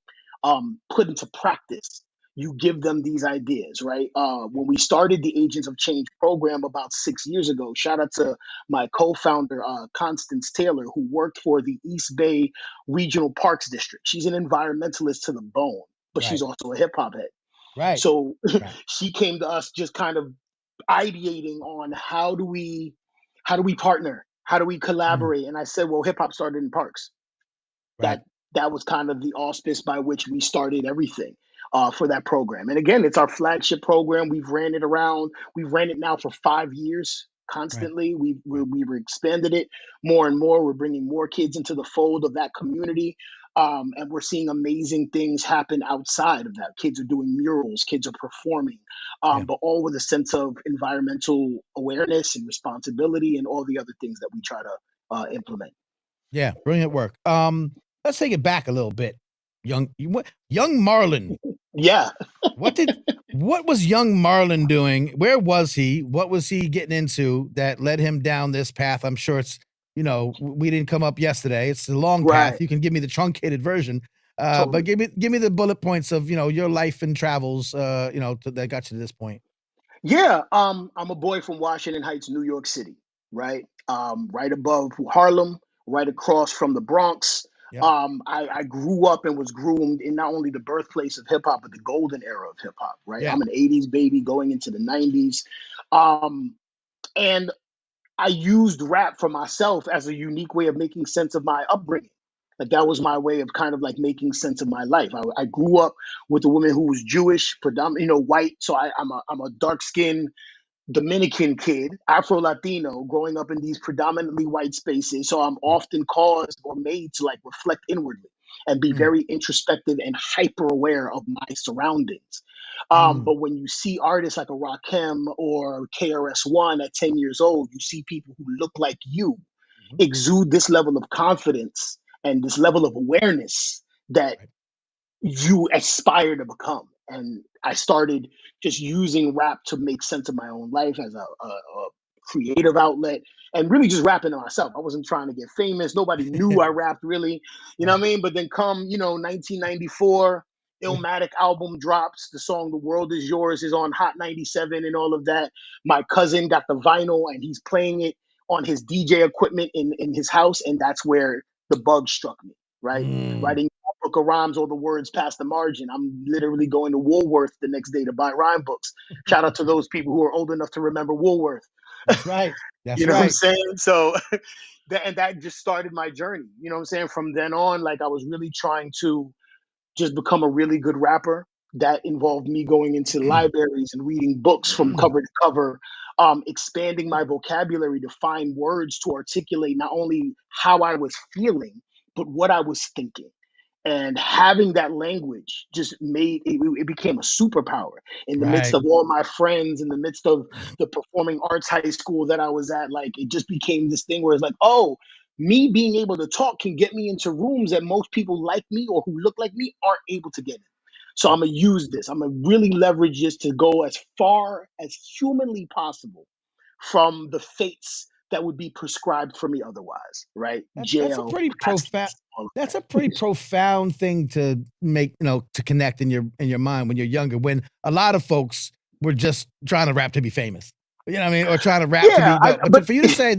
put into practice, you give them these ideas, right? When we started the Agents of Change program about 6 years ago, shout out to my co-founder, Constance Taylor, who worked for the East Bay Regional Parks District. She's an environmentalist to the bone, but she's Right. also a hip hop head. Right. So Right. she came to us just kind of ideating on how do we partner? How do we Mm. collaborate? And I said, well, hip hop started in parks. Right. That was kind of the auspice by which we started everything for that program. And again, it's our flagship program. We've ran it around. We've ran it now for 5 years Right. constantly. Right. We've expanded it more and more. We're bringing more kids into the fold of that community. And we're seeing amazing things happen outside of that. Kids are doing murals, kids are performing, Yeah. but all with a sense of environmental awareness and responsibility and all the other things that we try to implement. Yeah. Brilliant work. Let's take it back a little bit. Young Marlon. Yeah. What was young Marlon doing? Where was he? What was he getting into that led him down this path? I'm sure it's, we didn't come up yesterday. It's a long Right. path. You can give me the truncated version. But Totally. give me the bullet points of, your life and travels, that got you to this point. Yeah. I'm a boy from Washington Heights, New York City, right? Right above Harlem, right across from the Bronx. Yep. I grew up and was groomed in not only the birthplace of hip hop, but the golden era of hip hop, right? Yeah. I'm an 80s baby going into the 90s. Um, and I used rap for myself as a unique way of making sense of my upbringing. Like that was my way of kind of like making sense of my life. I grew up with a woman who was Jewish, predominantly, white. So I'm a dark skinned Dominican kid, Afro Latino, growing up in these predominantly white spaces. So I'm Right. often caused or made to like reflect inwardly and be Mm, very introspective and hyper aware of my surroundings. mm, But when you see artists like a Rakim or KRS-One at 10 years old, you see people who look like you mhm. exude this level of confidence and this level of awareness that Right. you aspire to become. And I started just using rap to make sense of my own life as a creative outlet and really just rapping to myself. I wasn't trying to get famous. Nobody knew I rapped really, you know Right. what I mean? But then come, 1994, Illmatic album drops. The song The World Is Yours is on Hot 97 and all of that. My cousin got the vinyl and he's playing it on his DJ equipment in his house. And that's where the bug struck me, right? Mm, Writing book of rhymes, all the words past the margin. I'm literally going to Woolworth the next day to buy rhyme books. Shout out to those people who are old enough to remember Woolworth. that's right. That's You know what I'm right. saying? So that just started my journey. You know what I'm saying? From then on, like I was really trying to just become a really good rapper. That involved me going into libraries and reading books from cover to cover, expanding my vocabulary to find words to articulate not only how I was feeling, but what I was thinking. And having that language just made it became a superpower in the midst Right. of all my friends, in the midst of the performing arts high school that I was at. Like it just became this thing where it's like, oh, me being able to talk can get me into rooms that most people like me or who look like me aren't able to get in. So Yep. I'm gonna use this. I'm gonna really leverage this to go as far as humanly possible from the fates that would be prescribed for me otherwise, right? That's a Jail, pretty profound. custody, all of That's a that. pretty profound thing to make, to connect in your mind when you're younger. When a lot of folks were just trying to rap to be famous, you know what I mean, or trying to rap to Yeah, be dope. But but for you to say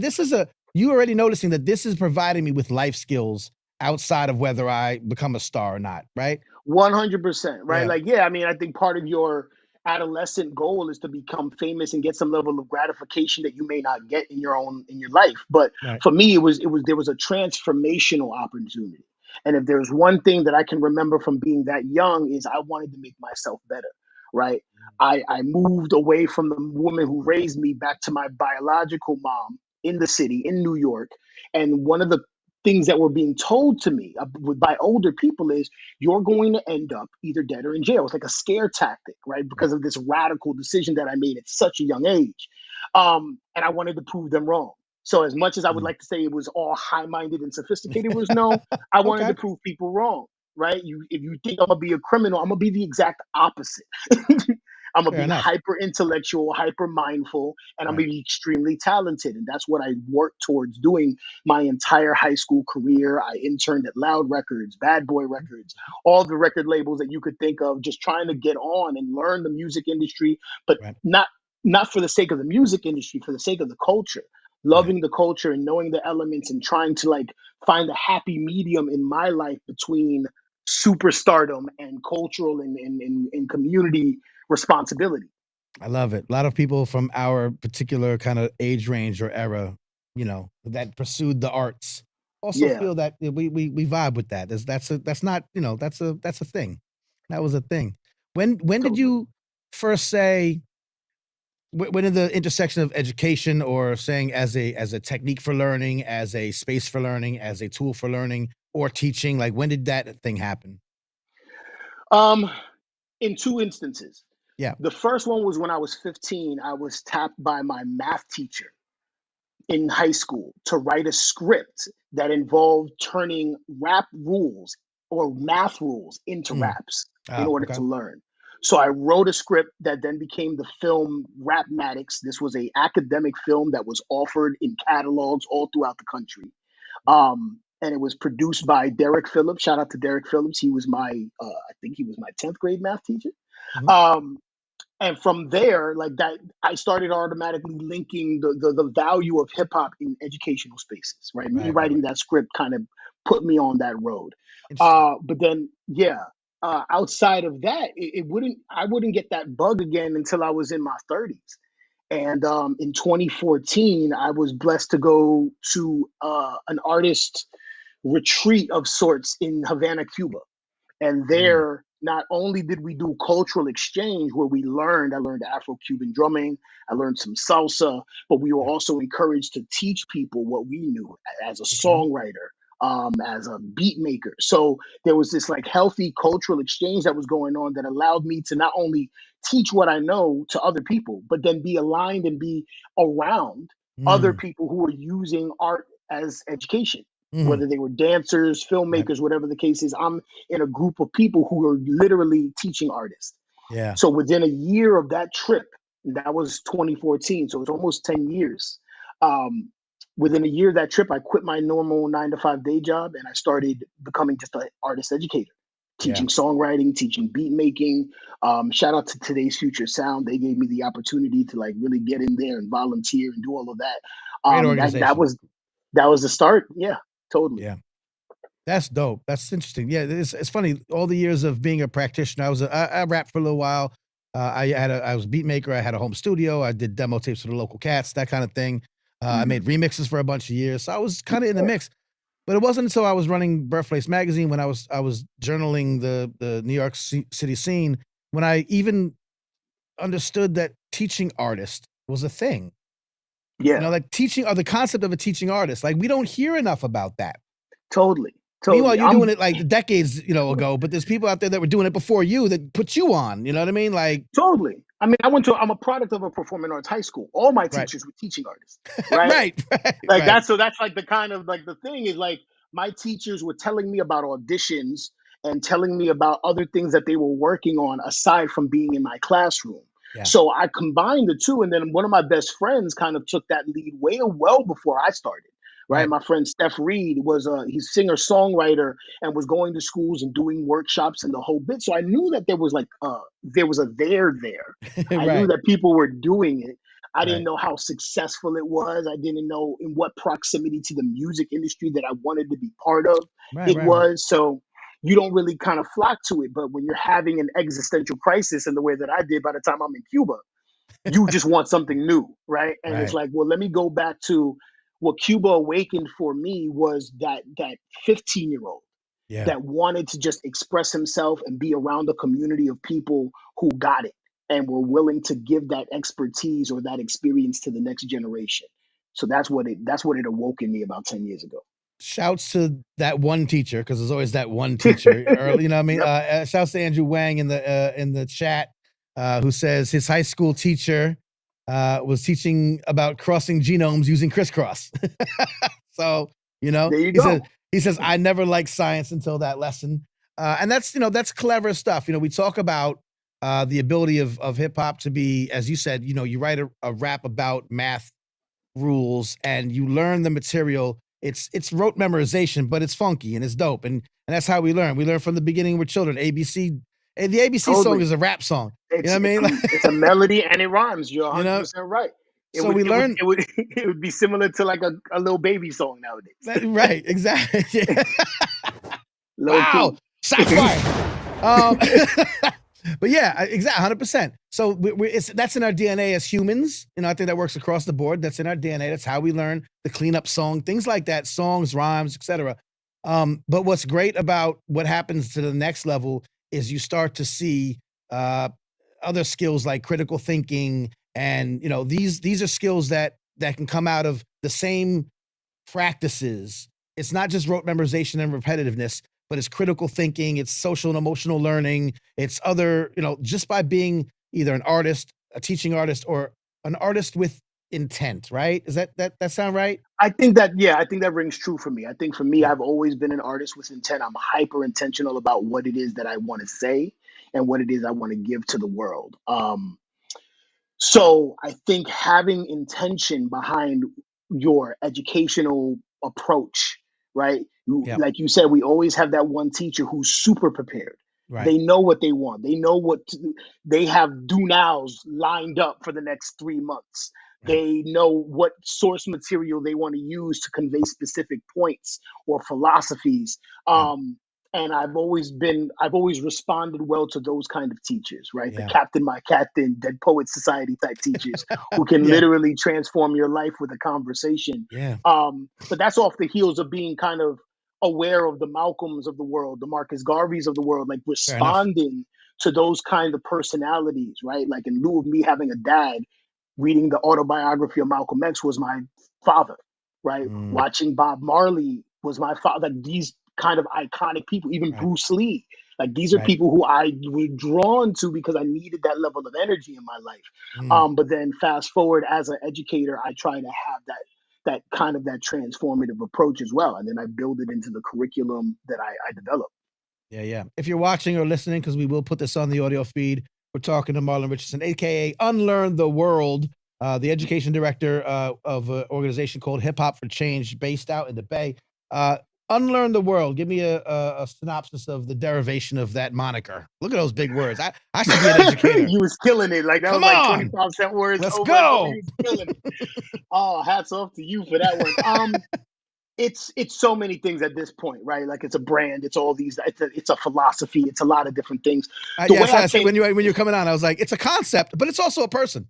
you already noticing that this is providing me with life skills outside of whether I become a star or not, right? 100%, right? Yeah. Like, yeah, I mean, I think part of your adolescent goal is to become famous and get some level of gratification that you may not get in your life. But Right. for me, there was a transformational opportunity. And if there's one thing that I can remember from being that young is I wanted to make myself better, right? I moved away from the woman who raised me back to my biological mom in the city in New York. And one of the things that were being told to me by older people is you're going to end up either dead or in jail. It's like a scare tactic, right? Right. Because of this radical decision that I made at such a young age. And I wanted to prove them wrong. So as much as I would Mm. like to say it was all high-minded and sophisticated, it was no, I wanted to Okay. prove people wrong, right? If you think I'm gonna be a criminal, I'm gonna be the exact opposite. I'm gonna Fair be enough. hyper intellectual, hyper mindful, and I'm Right. gonna be extremely talented. And that's what I worked towards doing my entire high school career. I interned at Loud Records, Bad Boy Records, all the record labels that you could think of, just trying to get on and learn the music industry, but Right. not for the sake of the music industry, for the sake of the culture, Right. loving the culture and knowing the elements and trying to like find a happy medium in my life between superstardom and cultural and community responsibility. I love it. A lot of people from our particular kind of age range or era, that pursued the arts also Yeah, feel that we vibe with that. That's not, that's a thing. That was a thing. When did totally. you first say when in the intersection of education or saying as a technique for learning, as a space for learning, as a tool for learning or teaching, like when did that thing happen? Um, in two instances. Yeah. The first one was when I was 15. I was tapped by my math teacher in high school to write a script that involved turning rap rules or math rules into Mm. raps in Ah, order okay. to learn. So I wrote a script that then became the film Rapmatics. This was a academic film that was offered in catalogs all throughout the country. And it was produced by Derek Phillips. Shout out to Derek Phillips. He was I think he was my 10th grade math teacher. Mhm. Um, and from there, like that, I started automatically linking the value of hip hop in educational spaces. Right, me Right, right, writing right. that script kind of put me on that road. Interesting. But then, yeah, outside of that, I wouldn't get that bug again until I was in my 30s. And in 2014, I was blessed to go to an artist retreat of sorts in Havana, Cuba. And Mm. there, not only did we do cultural exchange where I learned Afro-Cuban drumming, I learned some salsa, but we were Yeah. also encouraged to teach people what we knew as a Okay. songwriter, as a beat maker. So there was this like healthy cultural exchange that was going on that allowed me to not only teach what I know to other people, but then be aligned and be around other Mm. people who were using art as education, Mhm. whether they were dancers, Right. filmmakers, whatever the case is. I'm in a group of people who are literally teaching artists. Yeah. So within a year of that trip, and that was 2014, so it's almost 10 years. Um, Within a year of that trip, I quit my normal 9 to 5 day job and I started becoming just an artist educator, Yeah. teaching songwriting, teaching beat making. Shout out to Today's Future Sound. They gave me the opportunity to like really get in there and volunteer and do all of that. Great That organization. that was the start. Yeah, totally. Yeah. That's dope. That's interesting. Yeah, it's funny. All the years of being a practitioner, I rapped for a little while. I was a beat maker. I had a home studio. I did demo tapes for the local cats, that kind of thing. I Mhm. made remixes for a bunch of years. So I was kind of in the mix. But it wasn't until I was running Birthplace magazine when I was journaling the New York City scene when I even understood that teaching artists was a thing. Yeah, Like teaching or the concept of a teaching artist. Like we don't hear enough about that. totally, Meanwhile, totally. you're doing it like decades, ago, but there's people out there that were doing it before you that put you on, you know what I mean? Like, Totally. I mean, I'm a product of a performing arts high school. All my right. teachers were teaching artists, right? Right, right, Like right, that's like the kind of like the thing is like my teachers were telling me about auditions and telling me about other things that they were working on aside from being in my classroom. yeah, So I combined the two, and then one of my best friends kind of took that lead way well before I started. Right, right, my friend Steph Reed he's singer songwriter and was going to schools and doing workshops and the whole bit. So I knew that there was a there. I knew right, that people were doing it. I didn't right, know how successful it was. I didn't know in what proximity to the music industry that I wanted to be part of right, it right, right, was. So you don't really kind of flock to it. But when you're having an existential crisis in the way that I did by the time I'm in Cuba, you just want something new, right? And it's right. like, well, let me go back to what Cuba awakened for me was that 15-year-old Yeah, that wanted to just express himself and be around a community of people who got it and were willing to give that expertise or that experience to the next generation. So that's what it awoke in me about 10 years ago. shouts to that one teacher, because there's always that one teacher. Early, you know what I mean? Yep. Shouts to Andrew Wang in the chat, who says his high school teacher was teaching about crossing genomes using crisscross. So, There you he says go. I never liked science until that lesson. And that's clever stuff. We talk about the ability of hip hop to be, as you said, you write a rap about math rules and you learn the material. It's rote memorization, but it's funky and it's dope. And that's how we learn. We learn from the beginning. We're children. ABC. And the ABC song Totally. is a rap song. You know It's what I mean? it's a melody and it rhymes. You're You 100% know, right. so we learn. It would it would be similar to like a little baby song nowadays. Right, exactly. Low Wow, key. shots fired. But yeah, exactly, 100%. So that's in our DNA as humans. I think that works across the board. That's in our DNA. That's how we learn the cleanup song, things like that, songs, rhymes, etc. But what's great about what happens to the next level is you start to see other skills like critical thinking, and these are skills that can come out of the same practices. It's not just rote memorization and repetitiveness, but it's critical thinking, it's social and emotional learning, it's other, just by being either an artist, a teaching artist, or an artist with intent, right? Is that sound right? I think that rings true for me. I think for me, Yeah. I've always been an artist with intent. I'm hyper intentional about what it is that I want to say and what it is I want to give to the world. So I think having intention behind your educational approach, right? Yeah. Like you said, we always have that one teacher who's super prepared. Right. They know what they want. They know they have do nows lined up for the next 3 months. Right. They know what source material they want to use to convey specific points or philosophies. Yeah. And I've always responded well to those kind of teachers, right? The Yeah. Captain, My Captain, Dead Poet Society type teachers who can Yeah. literally transform your life with a conversation. Yeah. But that's off the heels of being kind of aware of the Malcolms of the world, the Marcus Garveys of the world, like Fair enough. responding to those kind of personalities, right? Like in lieu of me having a dad, reading the autobiography of Malcolm X was my father, right? Mm. Watching Bob Marley was my father. Like these kind of iconic people, even Right. Bruce Lee. Like these are Right. people who I was drawn to because I needed that level of energy in my life. But then fast forward as an educator, I try to have that kind of that transformative approach as well, and then I build it into the curriculum that I develop. Yeah, yeah. If you're watching or listening, because we will put this on the audio feed, we're talking to Marlon Richardson, aka UnLearn The World, the education director of an organization called Hip Hop for Change, based out in the Bay. UnLearn The World. Give me a synopsis of the derivation of that moniker. Look at those big words. I should be an educator. You was killing it. Like that Come was like on. 25 words. Let's over go. And over. You was killing it. Oh, hats off to you for that one. It's so many things at this point, right? Like it's a brand, it's all these, it's a philosophy, it's a lot of different things. I said when you're coming on, I was like, it's a concept, but it's also a person.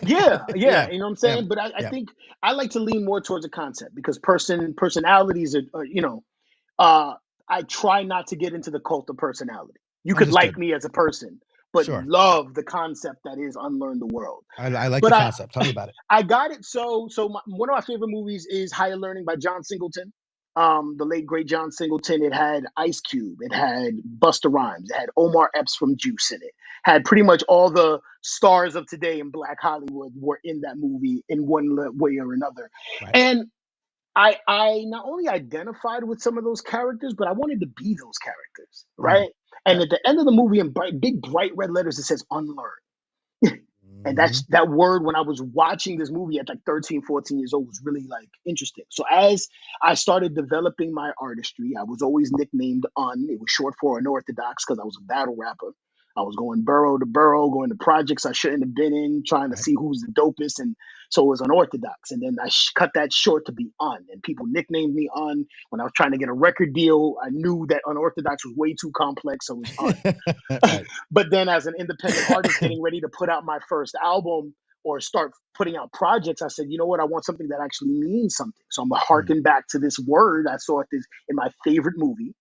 Yeah, Yeah, you know what I'm saying. yeah, But I yeah. think I like to lean more towards a concept because personalities are I try not to get into the cult of personality. You could like Understood. me as a person, but Sure. love the concept that is Unlearn the World. I like But the concept. Tell me about it. I got it. One of my favorite movies is Higher Learning by John Singleton. The late great John Singleton. It had Ice Cube. It had Busta Rhymes. It had Omar Epps from Juice in it. Had pretty much all the stars of today in Black Hollywood were in that movie in one way or another. Right. And I not only identified with some of those characters, but I wanted to be those characters, right? And Yeah. at the end of the movie, in big bright red letters, it says unlearn. And that's that word when I was watching this movie at like 13, 14 years old was really like interesting. So as I started developing my artistry, I was always nicknamed Un. It was short for unorthodox because I was a battle rapper. I was going borough to borough, going to projects I shouldn't have been in, trying to Right. see who's the dopest. And so it was unorthodox. And then I cut that short to be Un. And people nicknamed me Un. When I was trying to get a record deal, I knew that unorthodox was way too complex. So it was Un. Right. But then as an independent artist getting ready to put out my first album or start putting out projects, I said, you know what? I want something that actually means something. So I'm going to harken back to this word. I saw it in my favorite movie,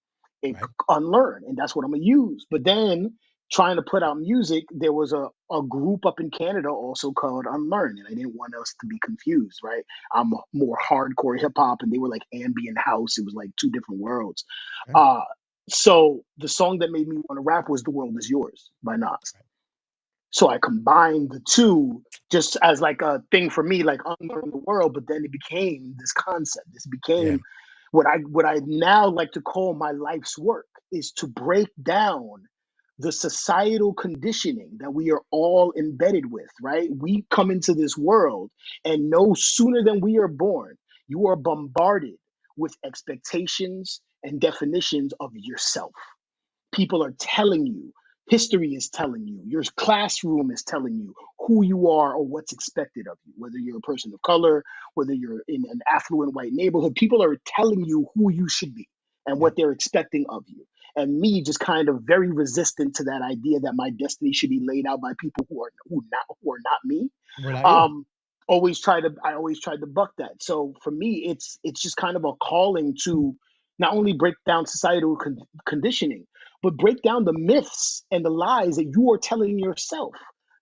Right. unlearn. And that's what I'm going to use. But then trying to put out music, there was a group up in Canada also called UnLearn, and I didn't want us to be confused, right? I'm more hardcore hip hop, and they were like ambient house. It was like two different worlds. Okay. Uh, so the song that made me want to rap was "The World Is Yours" by Nas. So I combined the two just as like a thing for me, like unlearn the world. But then it became this concept. This Yeah. became what I now like to call my life's work is to break down the societal conditioning that we are all embedded with, right? We come into this world and no sooner than we are born, you are bombarded with expectations and definitions of yourself. People are telling you, history is telling you, your classroom is telling you who you are or what's expected of you, whether you're a person of color, whether you're in an affluent white neighborhood. People are telling you who you should be and Yep. what they're expecting of you. And me just kind of very resistant to that idea that my destiny should be laid out by people who are not me. We're not you. um I always tried to buck that. So for me, it's just kind of a calling to not only break down societal conditioning, but break down the myths and the lies that you are telling yourself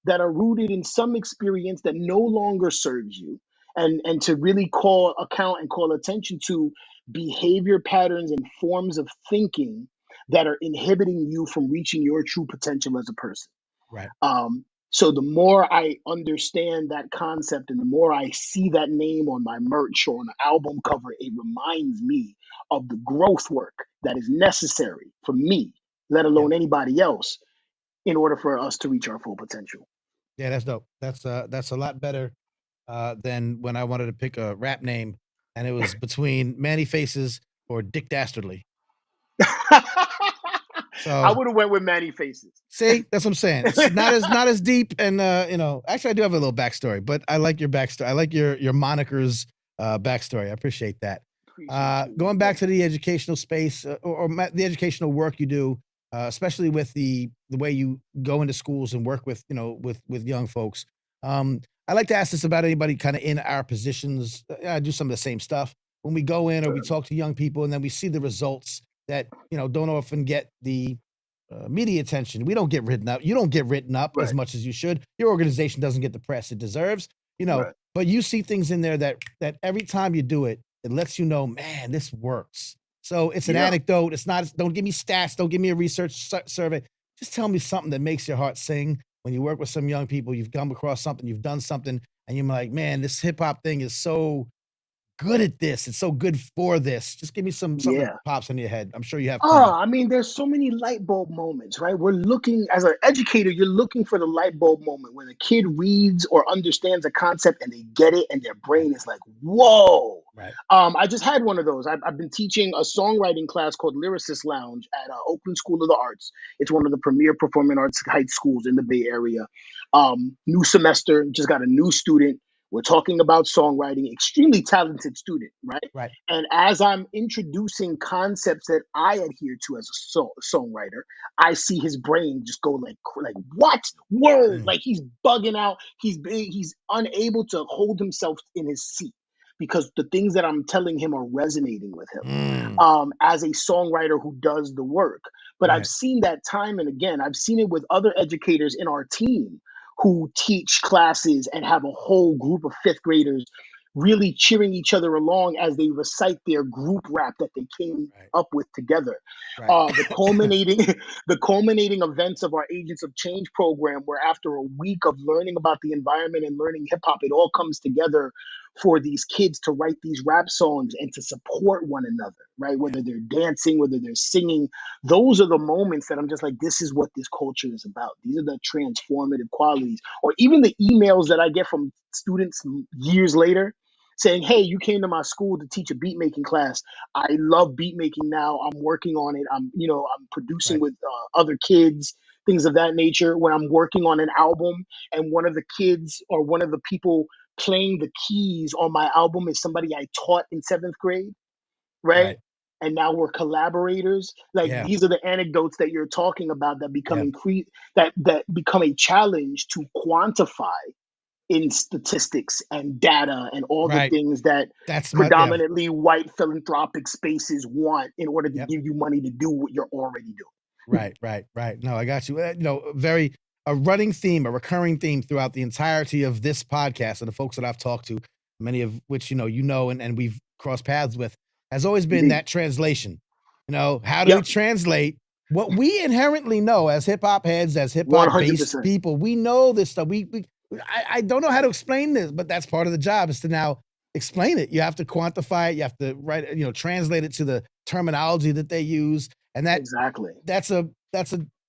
that are rooted in some experience that no longer serves you, and to really call account and call attention to behavior patterns and forms of thinking that are inhibiting you from reaching your true potential as a person. Right. So the more I understand that concept and the more I see that name on my merch or on an album cover, it reminds me of the growth work that is necessary for me, let Yep. alone anybody else, in order for us to reach our full potential. Yeah, that's dope. That's a lot better than when I wanted to pick a rap name and it was between Manny Faces or Dick Dastardly. I So would have went with Manny Faces. see, that's what I'm saying. It's not as deep, and actually, I do have a little backstory, but I like your backstory. I like your moniker's backstory. I appreciate that. Appreciate you, my Going back brother. to the educational space the educational work you do, especially with the way you go into schools and work with with young folks. I like to ask this about anybody kind of in our positions. I do some of the same stuff when we go in or we Sure. talk to young people, and then we see the results that don't often get the media attention. We don't get written up. You don't get written up as Right, much as you should. Your organization doesn't get the press it deserves, right. but you see things in there that every time you do it, it lets you know, man, this works. So it's an Yeah, anecdote. It's not, don't give me stats. Don't give me a research survey. Just tell me something that makes your heart sing. When you work with some young people, you've come across something, you've done something, and you're like, man, this hip hop thing is so good at this. It's so good for this. Just give me something that yeah. pops in your head. I'm sure you have Oh, plenty. I mean, there's so many light bulb moments, right? We're looking, as an educator, you're looking for the light bulb moment when a kid reads or understands a concept and they get it and their Right. brain is like, whoa. Right. I just had one of those. I've been teaching a songwriting class called Lyricist Lounge at Oakland School of the Arts. It's one of the premier performing arts high schools in the Bay Area. New semester, just got a new student. We're talking about songwriting, extremely talented student, right? Right. And as I'm introducing concepts that I adhere to as a songwriter, I see his brain just go like what word? Mm, Like he's bugging out. He's unable to hold himself in his seat because the things that I'm telling him are resonating with him. mm, As a songwriter who does the work, but I've right. seen that time and again. I've seen it with other educators in our team who teach classes and have a whole group of fifth graders really cheering each other along as they recite their group rap that they came Right. up with together. Right. The culminating the culminating events of our Agents of Change program, where after a week of learning about the environment and learning hip hop, it all comes together for these kids to write these rap songs and to support one another, right? Yeah. Whether they're dancing, whether they're singing, those are the moments that I'm just like, this is what this culture is about. These are the transformative qualities. Or even the emails that I get from students years later saying, hey, you came to my school to teach a beat making class. I love beat making now. I'm working on it. I'm producing Right. with other kids, things of that nature. When I'm working on an album and one of the kids or one of the people playing the keys on my album is somebody I taught in seventh grade, right? Right. And now we're collaborators. Like Yeah. these are the anecdotes that you're talking about that become Yeah. that become a challenge to quantify in statistics and data and all the Right. things that That's my yeah. predominantly white philanthropic spaces want in order to Yep. give you money to do what you're already doing. Right. No, I got you. Very a running theme, a recurring theme throughout the entirety of this podcast and the folks that I've talked to, many of which and we've crossed paths with, has always been Indeed. that translation. How do we Yep. translate what we inherently know as hip hop heads, as hip hop based 100%. people? We know this stuff. I don't know how to explain this, but that's part of the job is to now explain it. You have to quantify it. You have to translate it to the terminology that they use, and Exactly. that's a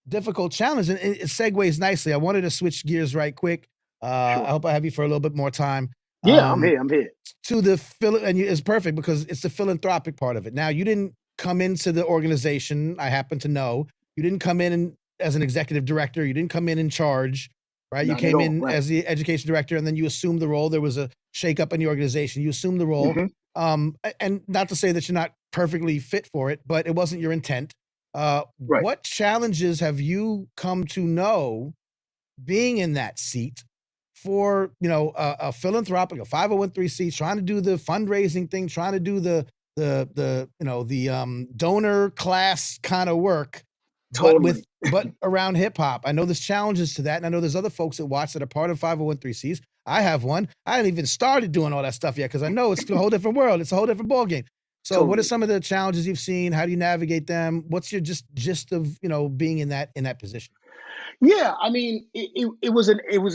difficult challenge, and it segues nicely. I wanted to switch gears right quick. I Sure. hope I have you for a little bit more time. Yeah, I'm Um, here. I'm here. to the it's perfect because it's the philanthropic part of it. Now, you didn't come into the organization. I happen to know you didn't come in as an executive director. You didn't come in charge, right? You Not at came all. in Right. as the education director, and then you assumed the role. There was a shakeup in the organization. You assumed the role, Hmm. and not to say that you're not perfectly fit for it, but it wasn't your intent. Right. What challenges have you come to know being in that seat for a philanthropic, a 501(c), trying to do the fundraising thing, trying to do the donor class kind of work, Totally. but around hip hop? I know there's challenges to that, and I know there's other folks that watch that are part of 501(c)s. I have one. I haven't even started doing all that stuff yet because I know it's a whole different world. It's a whole different ballgame. So, what are Totally. some of the challenges you've seen? How do you navigate them? What's your just gist of being in that position? Yeah, I mean, it was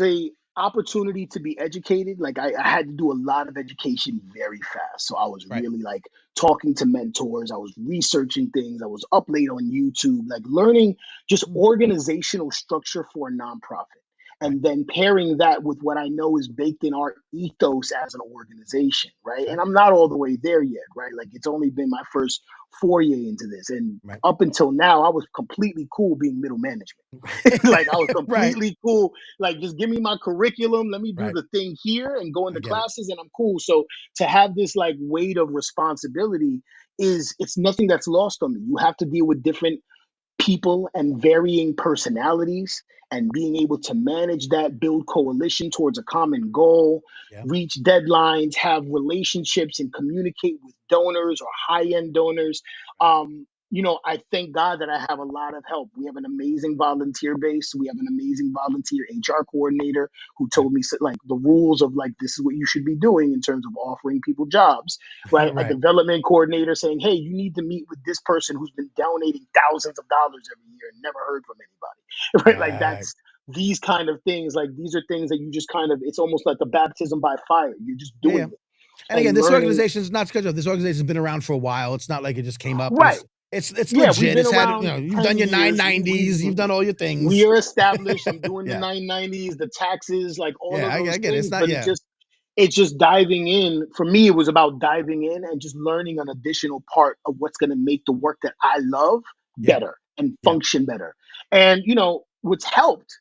a opportunity to be educated. Like I had to do a lot of education very fast. So I was Right. really like talking to mentors. I was researching things. I was up late on YouTube, like learning just Mm. organizational structure for a nonprofit. Right. And then pairing that with what I know is baked in our ethos as an organization, right? Okay. And I'm not all the way there yet, right? Like it's only been my first foray into this. And Right. up until now, I was completely cool being middle management. Like I was Right. completely cool. Like just give me my curriculum, let me do Right. the thing here and go I into get it. classes and I'm cool. So to have this like weight of responsibility it's nothing that's lost on me. You have to deal with different people and varying personalities and being able to manage that, build coalition towards a common goal, Yeah. reach deadlines, have relationships, and communicate with donors or high end donors. Right. I thank God that I have a lot of help. We have an amazing volunteer base. We have an amazing volunteer HR coordinator who Right. told me like the rules of like this is what you should be doing in terms of offering people jobs, right? A Right. development coordinator saying, hey, you need to meet with this person who's been donating thousands of dollars every year and never heard from anybody, right? Like Right. that's these kind of things. Like these are things that you just kind of, it's almost like a baptism by fire. You're just Yeah. Yeah. doing it And again, and this learning. organization is not scheduled. This organization's been around for a while. It's not like it just came up. Right. It's Yeah, we've legit. been It's had, around you've 10 done your years. 990s, you've done all your We things. are established. I'm doing the Yeah. 990s, the taxes, like all Yeah, of I those get it. It's things. not But yeah. it's just diving in. For me, it was about diving in and just learning an additional part of what's going to make the work that I love Yeah. better and Yeah. function better. And what's helped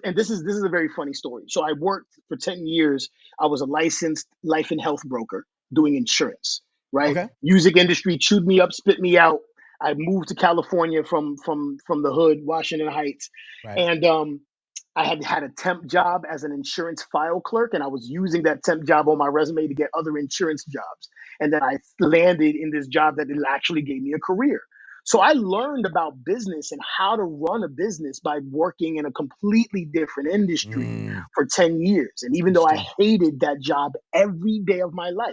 and this is a very funny story. So I worked for 10 years. I was a licensed life and health broker doing insurance, right? Okay. Music industry chewed me up, spit me out. I moved to California from the hood, Washington Heights, Right. and I had a temp job as an insurance file clerk, and I was using that temp job on my resume to get other insurance jobs. And then I landed in this job that it actually gave me a career. So I learned about business and how to run a business by working in a completely different industry Mm, for 10 years. And even though I interesting. hated that job every day of my life,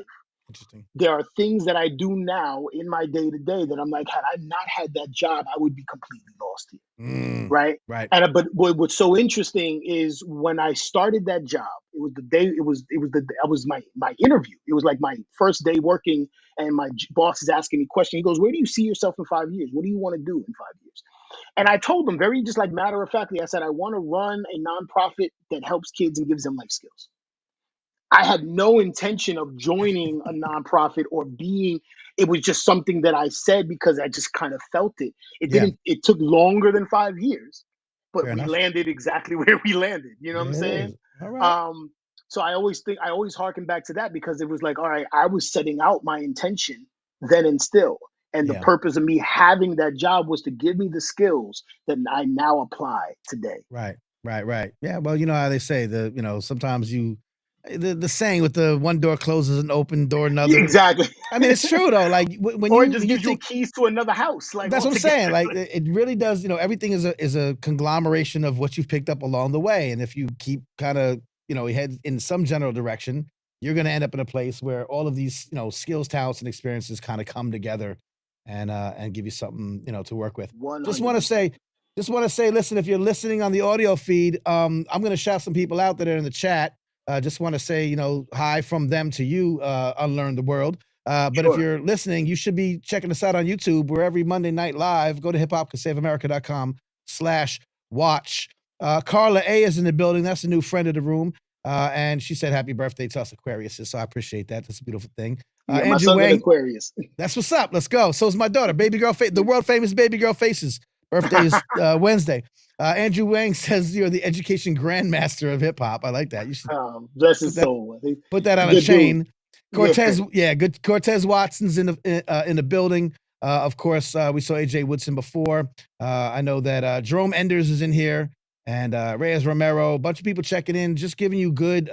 Interesting. there are things that I do now in my day to day that I'm like, had I not had that job, I would be completely lost here, Mm, right? right. And but what's so interesting is when I started that job, it was the day. I was my interview. It was like my first day working, and my boss is asking me questions. He goes, "Where do you see yourself in 5 years? What do you want to do in 5 years?" And I told him very just like matter of factly, I said, "I want to run a nonprofit that helps kids and gives them life skills." I had no intention of joining a nonprofit or being, it was just something that I said because I just kind of felt it. Yeah. It took longer than 5 years, but Fair we enough. landed exactly where we landed. You know what I'm There it saying? is. All right. Um, so I always harken back to that because it was like, all right, I was setting out my intention then and still. And the Yeah. purpose of me having that job was to give me the skills that I now apply today. Right. Right. Right. Yeah. Well, you know how they say sometimes the saying with the one door closes and open door another. Exactly. I mean, it's true though. Like when Or you it just when you gives you think keys to another house, like that's what I'm altogether. saying. Like it really does. You know, everything is a conglomeration of what you've picked up along the way, and if you keep kind of head in some general direction, you're going to end up in a place where all of these skills, talents, and experiences kind of come together and give you something to work with. Just want to 100%. say, listen, if you're listening on the audio feed, I'm going to shout some people out that are in the chat. Just want to say, hi from them to you, Unlearn the World. But if Sure. you're listening, you should be checking us out on YouTube. We're every Monday night live. Go to hiphopcansaveamerica.com/watch. Carla A is in the building. That's a new friend of the room. And she said happy birthday to us Aquariuses. So I appreciate that. That's a beautiful thing. Yeah, my Andrew son's an Wang, Aquarius. that's what's up. Let's go. So is my daughter, baby girl, the world famous baby girl Faces. Birthday is Wednesday. Andrew Wang says you're the education grandmaster of hip hop. I like that. You should Bless his soul. put that on a Good chain. dude. Cortez, good. Cortez Watson's in the building. Of course, we saw AJ Woodson before. I know that Jerome Enders is in here, and Reyes Romero. A bunch of people checking in, just giving you good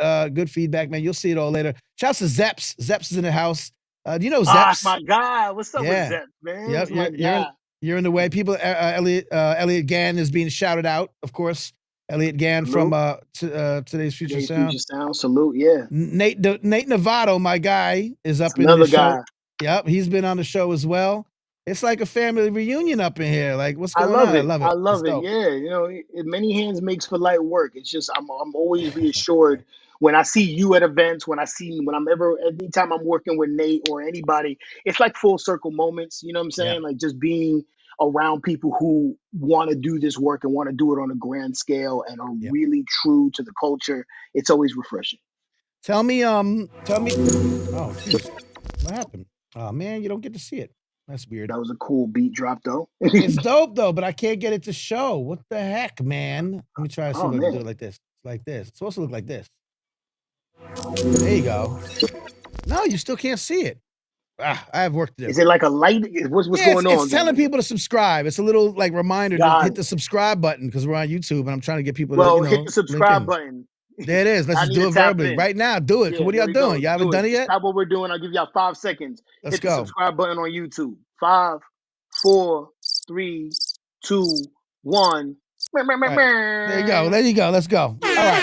feedback, man. You'll see it all later. Shouts to Zeps. Zeps is in the house. Do you know Zeps? My God. What's up Yeah. with Zeps, man? Yep, That's my guy. you're in the way. People, Elliot Gann is being shouted out, of course. Elliot Gann from Today's Future Sound. Future Sound. Salute, yeah. Nate Novato, my guy, is up That's in another the show. guy. Yep, he's been on the show as well. It's like a family reunion up in here. Like, what's going love on? it. I love it. I love It's it. dope. Yeah, many hands makes for light work. It's just I'm always reassured when I see you at events, anytime I'm working with Nate or anybody, it's like full circle moments. You know what I'm saying? Yeah. Like just being around people who want to do this work and want to do it on a grand scale and are really true to the culture. It's always refreshing. Tell me. Oh, geez. What happened? Oh man, you don't get to see it. That's weird. That was a cool beat drop, though. It's dope though, but I can't get it to show. What the heck, man? Let me try to see if I can do it like this. Like this. It's supposed to look like this. There you go. No, you still can't see it. I have work to do. Is it like a light? What's going on? It's telling people to subscribe. It's a little like reminder to God. hit the subscribe button because we're on YouTube and I'm trying to get people to hit the subscribe button. There it is. Let's just do it verbally right now. Do it. What are y'all doing? Y'all haven't done it yet? That's what we're doing. I'll give y'all 5 seconds. Let's hit go. The subscribe button on YouTube. 5, 4, 3, 2, 1. Right. There you go. There you go. Let's go. All right.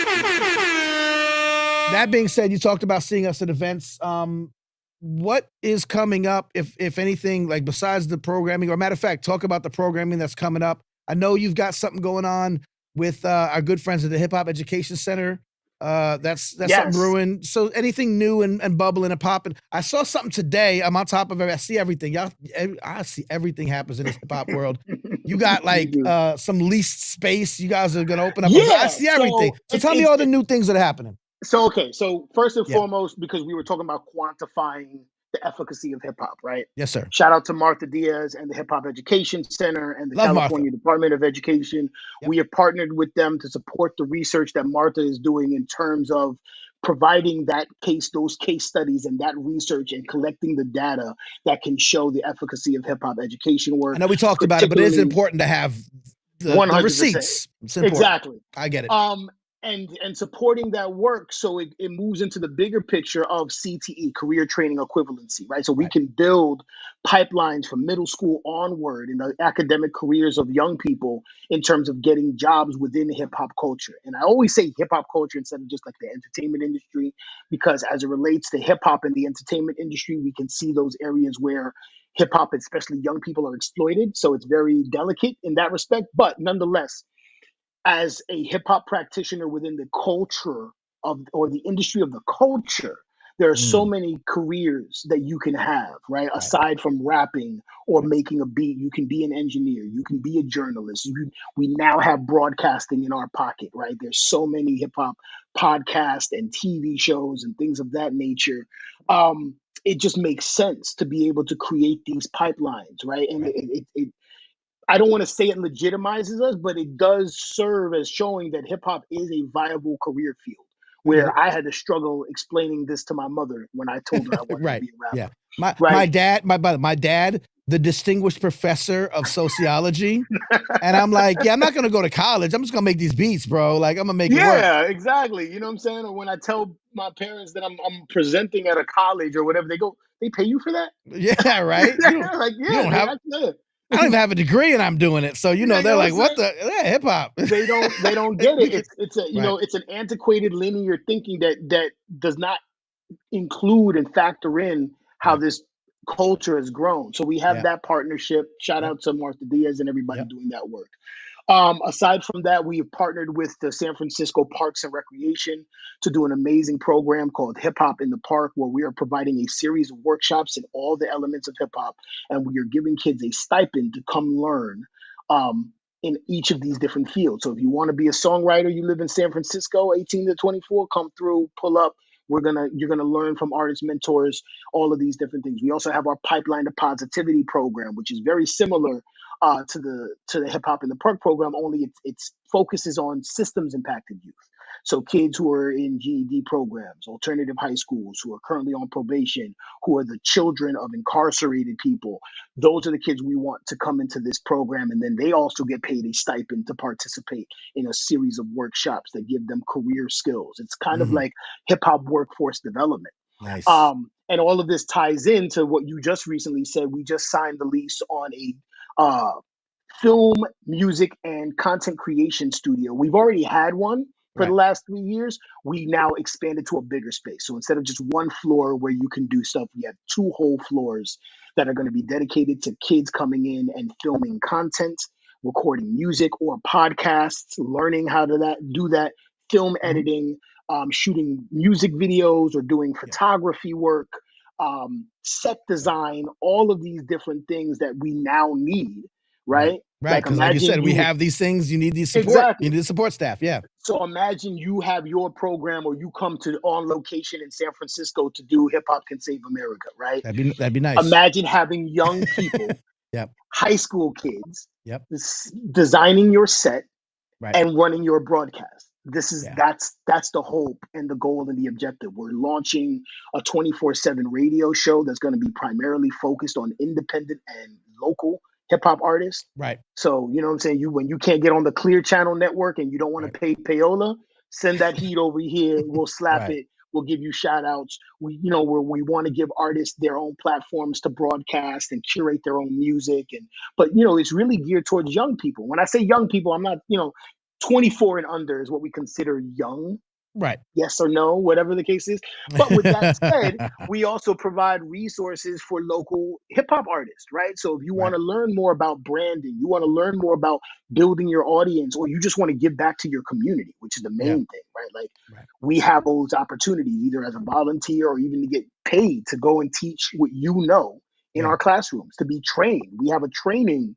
That being said, you talked about seeing us at events. What is coming up, if anything, like besides the programming, or matter of fact, talk about the programming that's coming up. I know you've got something going on with our good friends at the Hip Hop Education Center. That's something brewing. So anything new and bubbling and popping. I saw something today. I'm on top of it. I see everything. I see everything happens in this hip hop world. You got like some leased space. You guys are gonna open up. I see everything. So tell me all the new things that are happening. So first and foremost, because we were talking about quantifying the efficacy of hip hop, right? Yes, sir. Shout out to Martha Diaz and the Hip Hop Education Center and the California Department of Education. Yep. We have partnered with them to support the research that Martha is doing in terms of providing those case studies and that research and collecting the data that can show the efficacy of hip hop education work. I know we talked about it, but it is important to have the receipts. It's important. Exactly. I get it. And supporting that work so it moves into the bigger picture of CTE, career training equivalency, right? So we can build pipelines from middle school onward in the academic careers of young people in terms of getting jobs within hip hop culture. And I always say hip hop culture instead of just like the entertainment industry, because as it relates to hip hop and the entertainment industry, we can see those areas where hip hop, especially young people, are exploited. So it's very delicate in that respect. But nonetheless, as a hip hop practitioner within the culture or the industry of the culture, there are so many careers that you can have, right? Aside from rapping or making a beat, you can be an engineer, you can be a journalist. We now have broadcasting in our pocket, right? There's so many hip hop podcasts and TV shows and things of that nature. It just makes sense to be able to create these pipelines, right? And it I don't want to say it legitimizes us, but it does serve as showing that hip hop is a viable career field. Where I had to struggle explaining this to my mother when I told her I wanted to be a rapper. Yeah, my dad the distinguished professor of sociology. And I'm like, yeah, I'm not gonna go to college. I'm just gonna make these beats, bro. Like I'm gonna make it work. Yeah, exactly. You know what I'm saying? Or when I tell my parents that I'm presenting at a college or whatever, they go, "They pay you for that?" Yeah, right. Like, You yeah, don't they have actually. I don't even have a degree and I'm doing it. So you know, Yeah, you they're know what like, I'm what saying? the hip hop. They don't get We it. could It's a right, it's an antiquated linear thinking that does not include and factor in how right. this culture has grown. So we have Yeah. that partnership. Shout Yep. out to Martha Diaz and everybody Yep. doing that work. Aside from that, we have partnered with the San Francisco Parks and Recreation to do an amazing program called Hip Hop in the Park, where we are providing a series of workshops in all the elements of hip hop, and we are giving kids a stipend to come learn in each of these different fields. So if you want to be a songwriter, you live in San Francisco, 18 to 24, come through, pull up. You're gonna learn from artist mentors, all of these different things. We also have our Pipeline to Positivity program, which is very similar to the Hip Hop in the Park program, only it's focuses on systems impacted youth. So kids who are in GED programs, alternative high schools, who are currently on probation, who are the children of incarcerated people, those are the kids we want to come into this program, and then they also get paid a stipend to participate in a series of workshops that give them career skills. It's kind of Mhm. like hip hop workforce development. Nice. And all of this ties into what you just recently said. We just signed the lease on a uh, film, music, and content creation studio. We've already had one for the Right. last 3 years. We now expanded to a bigger space. So instead of just one floor where you can do stuff, we have two whole floors that are going to be dedicated to kids coming in and filming content, recording music or podcasts, learning how to do that, film Mhm. editing, shooting music videos or doing Yeah. photography work, set Yeah. design, all of these different things that we now need, Right. right? Right. Like Because like you said, imagine we you have these things. You need these support. You exactly. need the support staff. Yeah. So imagine you have your program or you come to on location in San Francisco to do Hip Hop Can Save America, right? That'd be nice. Imagine having young people, Yep. high school kids, Yep. designing your set Right. and running your broadcast. This is Yeah. that's the hope and the goal and the objective. We're launching a 24/7 radio show that's going to be primarily focused on independent and local hip hop artists. Right. So, you know what I'm saying? You when you can't get on the Clear Channel network and you don't want Right. to pay payola, send that heat over here. We'll slap Right. it. We'll give you shout outs. Where we want to give artists their own platforms to broadcast and curate their own music. But it's really geared towards young people. When I say young people, I'm not, 24 and under is what we consider young, Right. yes or no, whatever the case is. But with that said, we also provide resources for local hip hop artists, right? So if you want Right. to learn more about branding, you want to learn more about building your audience, or you just want to give back to your community, which is the Yeah. main thing, right? Like Right. we have those opportunities either as a volunteer or even to get paid to go and teach what in Yeah. our classrooms, to be trained. We have a training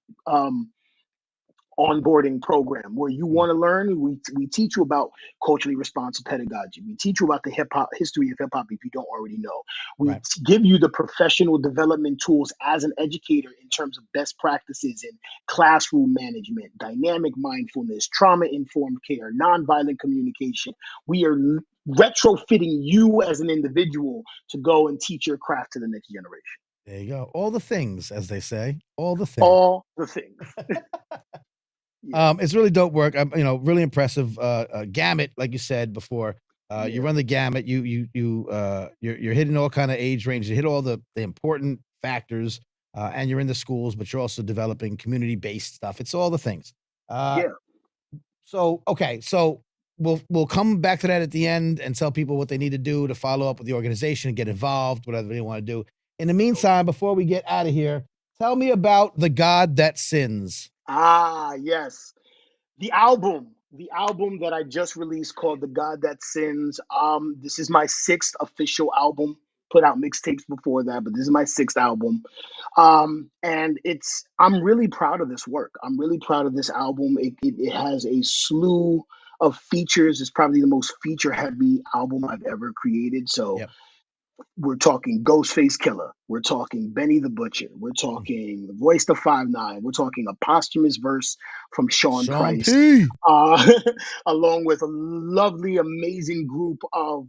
onboarding program where you Mm. want to learn. We teach you about culturally responsive pedagogy. We teach you about the hip hop history of hip hop if you don't already know. Right. Give you the professional development tools as an educator in terms of best practices in classroom management, dynamic mindfulness, trauma informed care, nonviolent communication. We are retrofitting you as an individual to go and teach your craft to the next generation. There you go. All the things, as they say. All the things. All the things. Yeah. It's really dope work. Really impressive. Gamut, like you said before. You Yeah. run the gamut. You're hitting all kind of age ranges. You hit all the important factors, and you're in the schools, but you're also developing community based stuff. It's all the things. Uh, Yeah. so okay, so we'll come back to that at the end and tell people what they need to do to follow up with the organization and get involved, whatever they want to do. In the meantime, before we get out of here, tell me about The God That Sins. Yes. The album that I just released called The God That Sins. This is my sixth official album. Put out mixtapes before that, but this is my sixth album. And I'm really proud of this work. I'm really proud of this album. It has a slew of features. It's probably the most feature heavy album I've ever created. So Yep. we're talking Ghostface Killer. We're talking Benny the Butcher. We're Mm. talking the Voice to 5'9". We're talking a posthumous verse from Sean Sean Price, P. uh, along with a lovely, amazing group of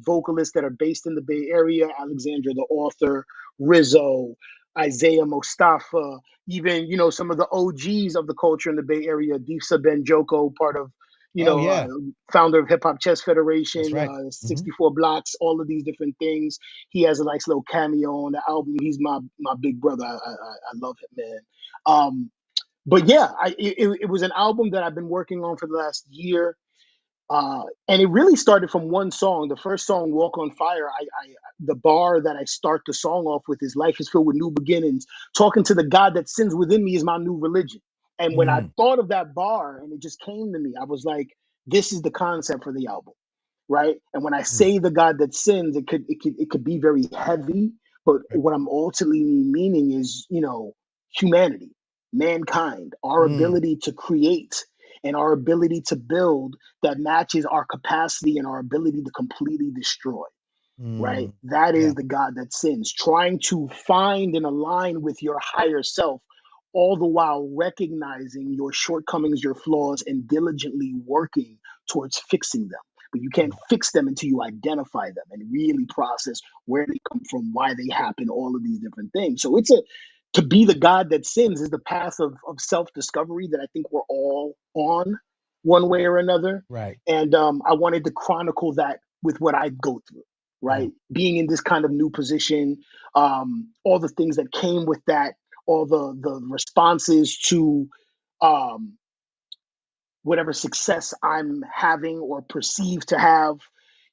vocalists that are based in the Bay Area. Alexandra the Author, Rizzo, Isaiah Mustafa, even, some of the OGs of the culture in the Bay Area, Disa Ben Joko, part of, Oh yeah, founder of Hip Hop Chess that's Federation, right. 64 Blocks, all of these different things. He has a nice little cameo on the album. He's my big brother. I love him, man. But yeah, it was an album that I've been working on for the last year. And it really started from one song. The first song, "Walk on Fire," the bar that I start the song off with is "Life is filled with new beginnings." Talking to the God that sins within me is my new religion. And when I Mm, thought of that bar and it just came to me, I was like, "This is the concept for the album." Right. And when I mm, say the God that sins, it could be very heavy, but right. what I'm ultimately meaning is, humanity, mankind, our Mm, ability to create and our ability to build that matches our capacity and our ability to completely destroy. Right? mm, That is yeah. the God that sins, trying to find and align with your higher self, all the while recognizing your shortcomings, your flaws, and diligently working towards fixing them. But you can't Mm, fix them until you identify them and really process where they come from, why they happen, all of these different things. So to be the God that sins is the path of self-discovery that I think we're all on one way or another. right. And I wanted to chronicle that with what I go through, Yeah. right? Being in this kind of new position, all the things that came with that, all the responses to um, whatever success I'm having or perceive to have,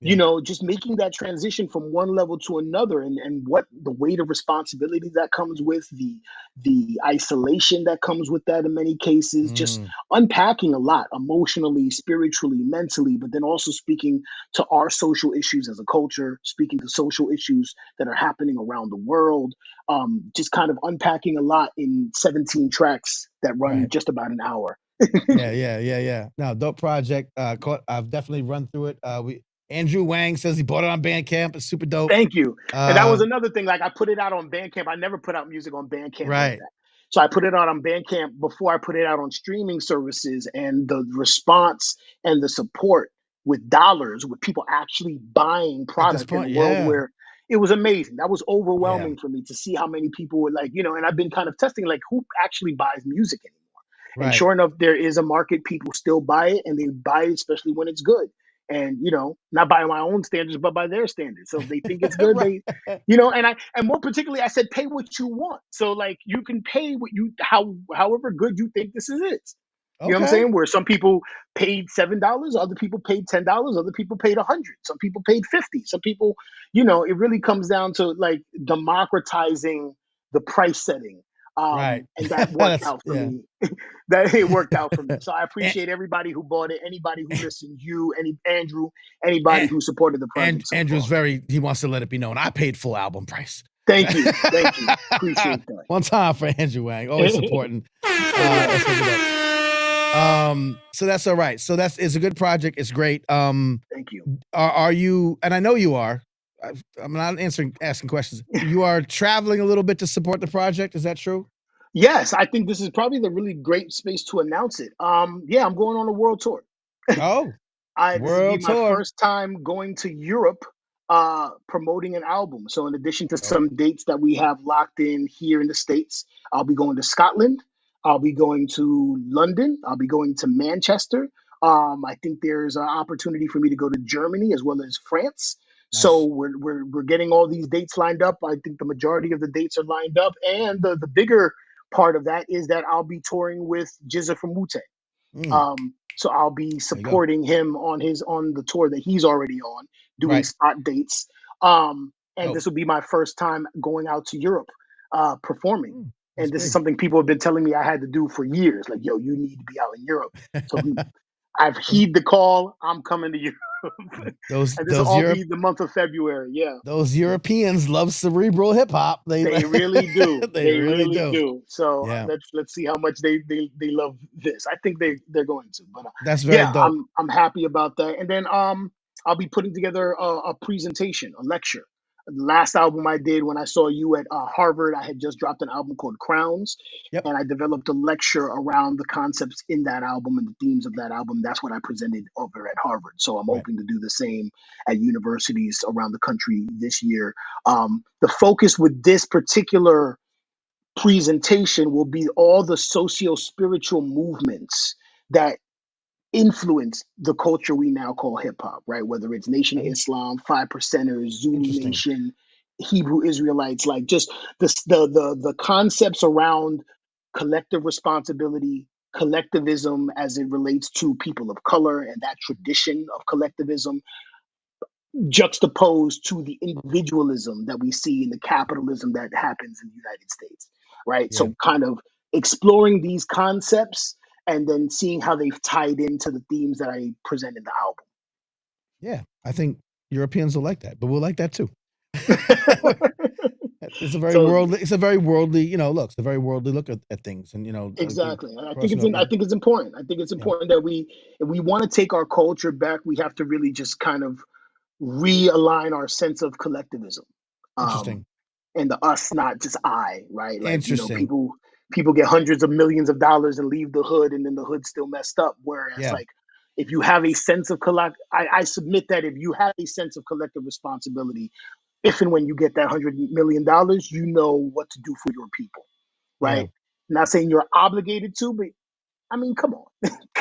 Yeah. just making that transition from one level to another, and what the weight of responsibility that comes with, the isolation that comes with that in many cases, just Mm, unpacking a lot emotionally, spiritually, mentally, but then also speaking to our social issues as a culture, speaking to social issues that are happening around the world, just kind of unpacking a lot in 17 tracks that run right. just about an hour. Yeah, yeah, yeah, yeah. No, dope project. I've definitely run through it. We Andrew Wang says he bought it on Bandcamp. It's super dope. Thank you. And that was Uh, another thing. Like, I put it out on Bandcamp. I never put out music on Bandcamp like right. that. So I put it out on Bandcamp before I put it out on streaming services, and the response and the support with dollars, with people actually buying At this product in a point, world yeah, where it was amazing. That was yeah, overwhelming for me to see how many people were like, and I've been kind of testing like who actually buys music anymore. And right. sure enough, there is a market. People still buy it, and they buy it especially when it's good. And not by my own standards, but by their standards. So if they think it's good, Right. and more particularly, I said pay what you want. So like you can pay what however good you think this is. You know what I'm Okay. saying? Where some people paid $7, other people paid $10, other people paid 100, some people paid 50, some people, it really comes down to like democratizing the price setting. Right. And that worked That's out for yeah. me. That it worked out for me. So I And, appreciate everybody who bought it, anybody who listened, Andrew, anybody and who supported the project so Andrew's far. he wants to let it be known. I paid full album price. Thank you. Thank you. Appreciate One time for Andrew Wang, always that. supporting. That's what it up. So that's all right. So it's a good project. It's great. Thank you. Are you? And I know you are. I'm not asking questions. You are traveling a little bit to support the project. Is that true? Yes, I think this is probably the really great space to announce it. Yeah, I'm going on a world tour. Oh, This will be world my tour. first time going to Europe, promoting an album. So in addition to Oh, some dates that we have locked in here in the States, I'll be going to Scotland. I'll be going to London. I'll be going to Manchester. I think there's an opportunity for me to go to Germany as well as France. So nice. we're getting all these dates lined up. I think the majority of the dates are lined up, and the bigger part of that is that I'll be touring with Jizza from Wu-Tang. Mm, So I'll be there you go. supporting him on the tour that he's already on, doing Right. spot dates. And Dope. this will be my first time going out to Europe, performing. That's And this is big. something people have been telling me I had to do for years. Like, yo, you need to be out in Europe. So I've those heed the call. I'm coming to Europe, those and this will those all Europe be the month of February. Yeah. those Europeans love cerebral hip hop. They They really do. they They really really do. do. So Yeah. let's see how much they love this. I think they're going to. But That's very yeah, dope. I'm happy about that. And then I'll be putting together a presentation, a lecture. The last album I did when I saw you at Harvard, I had just dropped an album called Crowns, Yep. and I developed a lecture around the concepts in that album and the themes of that album. That's what I presented over at Harvard. So I'm Right. hoping to do the same at universities around the country this year. The focus with this particular presentation will be all the socio-spiritual movements that influence the culture we now call hip hop, right? Whether it's Nation of Okay. Islam, Five Percenters, Zulu Interesting. Nation, Hebrew Israelites, like just the concepts around collective responsibility, collectivism as it relates to people of color and that tradition of collectivism juxtaposed to the individualism that we see in the capitalism that happens in the United States, right? Yeah. So, kind of exploring these concepts and then seeing how they've tied into the themes that I present in the Yeah. I think Europeans will like that, but we'll like that too. album. It's a very So, worldly. It's a very worldly. Look, it's a very worldly look at things, and exactly, and I think across Europe. I think it's important. I think it's Yeah. important that if we want to take our culture back, we have to really just kind of realign our sense of collectivism. Um, Interesting. and the us, not just I, right? Like, Interesting. people get hundreds of millions of dollars and leave the hood, and then the hood's still messed up. Whereas, Yeah. like, if you have a sense of I submit that if you have a sense of collective responsibility, if and when you get that $100 million, you know what to do for your people, Yeah. right? Not saying you're obligated to, but I mean, come on,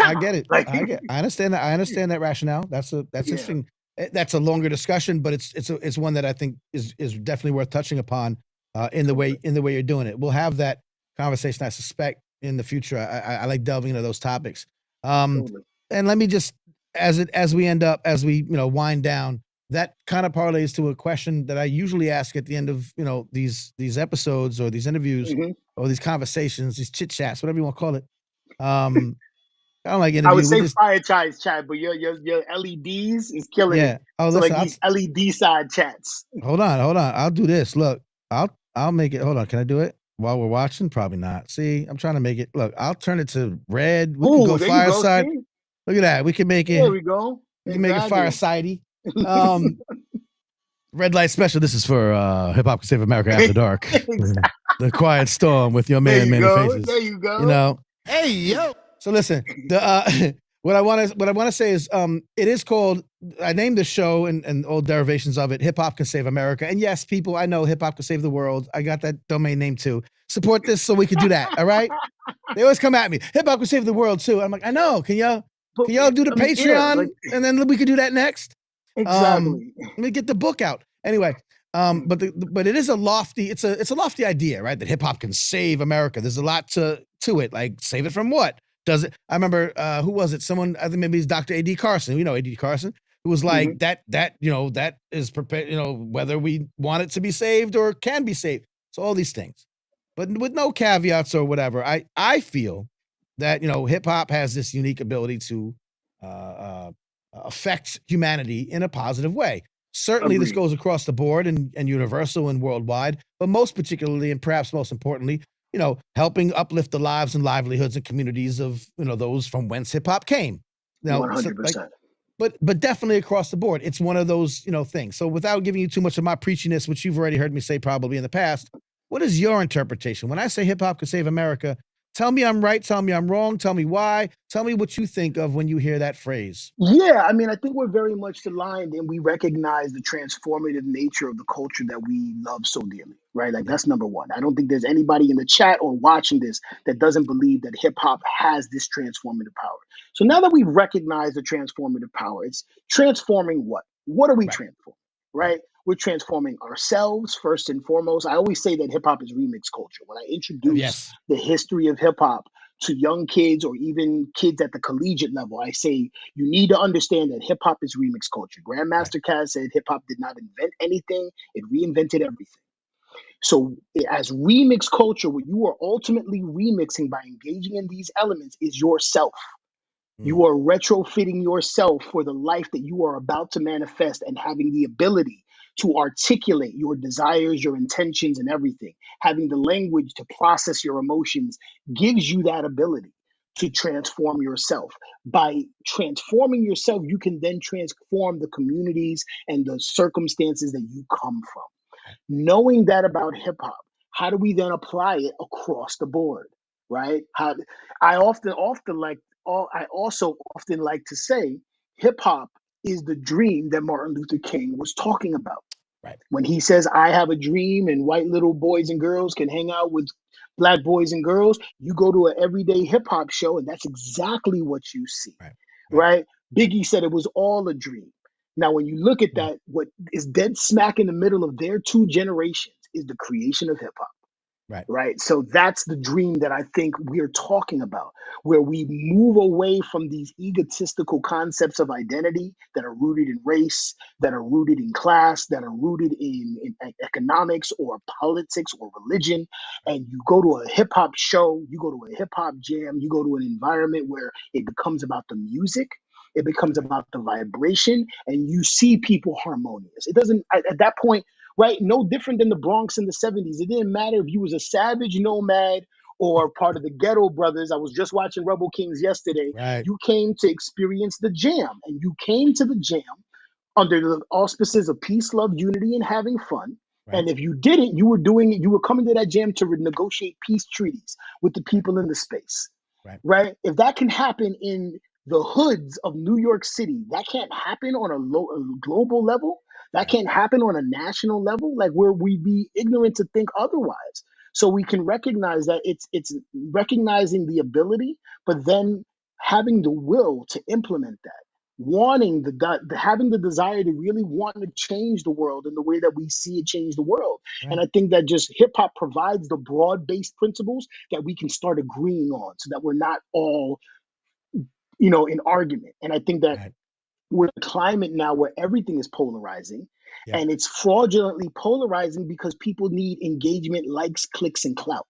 I come get on, it. like, I understand that. I understand that rationale. That's yeah, interesting. That's a longer discussion, but it's one that I think is definitely worth touching upon in the way totally. you're doing it. We'll have that conversation, I suspect, in the future. I like delving into those topics. Um, Totally. and let me just as we wind down, that kind of parlays to a question that I usually ask at the end of these episodes or these interviews hmm or these conversations, these chit chats, whatever you want to call it. Um, I don't like I would interview. We say just fire chat, but your LEDs is killing it. yeah. Oh, So, like, listen, these LED side chats. hold on, hold on. I'll do this. Look, I'll make it. Hold on. Can I do it while we're watching? Probably not. See, I'm trying to make it. Look, I'll turn it to red. We can go Ooh, there you go. fireside. See, Look at that. We can make there it. we go. We can make it Exactly. firesidey. Um, red light special. This is for Hip Hop Can Save America After Dark. Exactly. The Quiet Storm with your There man, you Manny go. Faces. There you go. You know. Hey yo. So listen, the what I want to say is it is called, I named the show and all derivations of it, Hip Hop Can Save America. And yes, people, I know Hip Hop Can Save the World. I got that domain name too. Support this so we can do that. All right. They always come at me. Hip Hop Can Save the World too. I'm like, I know. Can y'all do the I mean, yeah, Patreon like, and then we could do that next? exactly. Let me get the book out. Anyway, but it is a lofty, it's a lofty idea, right? That hip hop can save America. There's a lot to it. Like, save it from what? Does it? I remember who was it? Someone, I think maybe it's Dr. A.D. Carson. You know A.D. Carson, who was like Mhm. that is prepared, whether we want it to be saved or can be saved. So all these things. But with no caveats or whatever. I feel that hip hop has this unique ability to affect humanity in a positive way. Certainly, this Agreed. goes across the board and universal and worldwide, but most particularly and perhaps most importantly, helping uplift the lives and livelihoods and communities of those from whence hip hop came. Now, so, like, 100%. but definitely across the board, it's one of those things. So, without giving you too much of my preachiness, which you've already heard me say probably in the past, what is your interpretation when I say hip hop can save America? Tell me I'm right. Tell me I'm wrong. Tell me why. Tell me what you think of when you hear that phrase. Yeah, I mean, I think we're very much aligned and we recognize the transformative nature of the culture that we love so dearly, right? Like, Yeah. that's number one. I don't think there's anybody in the chat or watching this that doesn't believe that hip hop has this transformative power. So now that we've recognized the transformative power, it's transforming what? What are we Right. transforming, Right. right? We're transforming ourselves first and foremost. I always say that hip hop is remix culture. When I introduce Yes. the history of hip hop to young kids or even kids at the collegiate level, I say you need to understand that hip hop is remix culture. Right. Grandmaster Caz said hip hop did not invent anything, it reinvented everything. So, as remix culture, what you are ultimately remixing by engaging in these elements is yourself. Mm. You are retrofitting yourself for the life that you are about to manifest and having the ability to articulate your desires, your intentions, and everything. Having the language to process your emotions gives you that ability to transform yourself. By transforming yourself, you can then transform the communities and the circumstances that you come from. Knowing that about hip hop, how do we then apply it across the board, right? How I also often like to say hip hop is the dream that Martin Luther King was talking about. Right. When he says, I have a dream and white little boys and girls can hang out with black boys and girls, you go to an everyday hip hop show and that's exactly what you see, Right. Right. right? Biggie said it was all a dream. Now, when you look at Mm. that, what is dead smack in the middle of their two generations is the creation of hip hop. Right. Right. So that's the dream that I think we're talking about, where we move away from these egotistical concepts of identity that are rooted in race, that are rooted in class, that are rooted in economics or politics or religion. And you go to a hip hop show, you go to a hip hop jam, you go to an environment where it becomes about the music. It becomes Right. about the vibration, and you see people harmonious. It doesn't, at that point, right? No different than the Bronx in the 70s. It didn't matter if you was a savage nomad or part of the Ghetto Brothers. I was just watching Rebel Kings yesterday. Right. You came to experience the jam, and you came to the jam under the auspices of peace, love, unity, and having fun. Right. And if you didn't, you were doing it, you were coming to that jam to negotiate peace treaties with the people in the space. Right. Right? If that can happen in the hoods of New York City, that can't happen on a global level. That Right. can't happen on a national level, like where we'd be ignorant to think otherwise. So we can recognize that it's recognizing the ability, but then having the will to implement that, wanting having the desire to really want to change the world in the way that we see it change the world. And Right. I think that just hip hop provides the broad-based principles that we can start agreeing on, so that we're not all, in argument. And I think that Right. we're in a climate now where everything is polarizing, Yeah. and it's fraudulently polarizing because people need engagement, likes, clicks, and clout.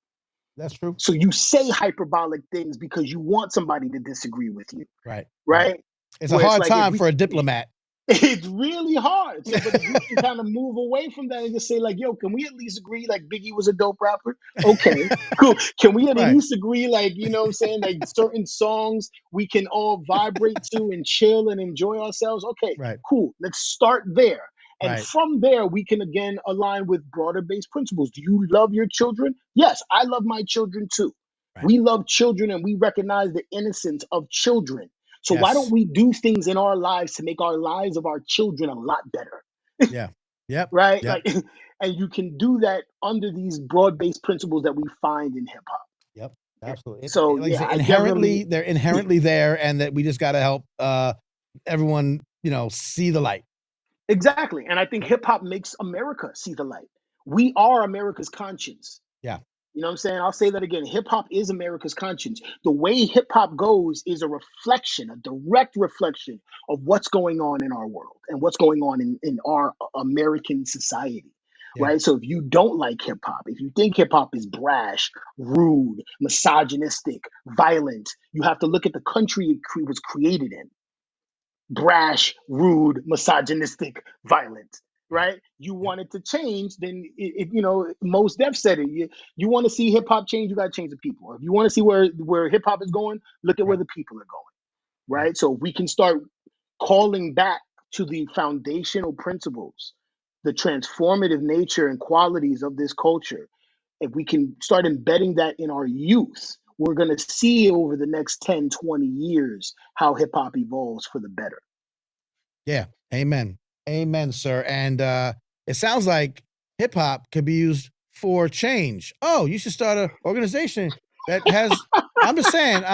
That's true. So you say hyperbolic things because you want somebody to disagree with you, Right. Right. right? It's a Where it's hard like, if time we, for a diplomat. it's really hard. So, but if we can kind of move away from that and just say, like, yo, can we at least agree like Biggie was a dope rapper? Okay, cool. Can we at Right. least agree, like, you know what I'm saying? Like certain songs we can all vibrate to and chill and enjoy ourselves. Okay, Right. cool. Let's start there. And Right. from there, we can again align with broader based principles. Do you love your children? Yes, I love my children too. Right. We love children and we recognize the innocence of children. So why don't Yes. we do things in our lives to make our lives of our children a lot better? Yeah. Yep. Right? Yep. Like, and you can do that under these broad-based principles that we find in hip hop. Yep. Absolutely. So Like I yeah, say, I definitely they're inherently there, and that we just got to help everyone, see the light. exactly. And I think hip hop makes America see the light. We are America's conscience. Yeah. You know what I'm saying? I'll say that again. Hip hop is America's conscience. The way hip hop goes is a reflection, a direct reflection of what's going on in our world and what's going on in our American society. Yeah. Right. So if you don't like hip hop, if you think hip hop is brash, rude, misogynistic, violent, you have to look at the country it was created in. Brash, rude, misogynistic, violent. Right? You Yep. want it to change, then most Def said it. You want to see hip hop change, you got to change the people. If you want to see where hip hop is going, look at where Right. the people are going. Right. Right? So if we can start calling back to the foundational principles, the transformative nature and qualities of this culture, if we can start embedding that in our youth, we're going to see over the next 10, 20 years how hip hop evolves for the better. Yeah. Amen. Amen, sir. And it sounds like hip hop could be used for change. Oh, you should start an organization that has. I'm just saying.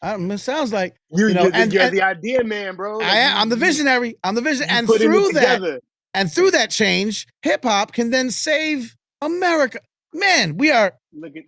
It sounds like You're and the idea man, bro. Like, I'm the visionary. I'm the vision. you And putting it through that, together. and through that change, hip hop can then save America. Man, we are. Look at.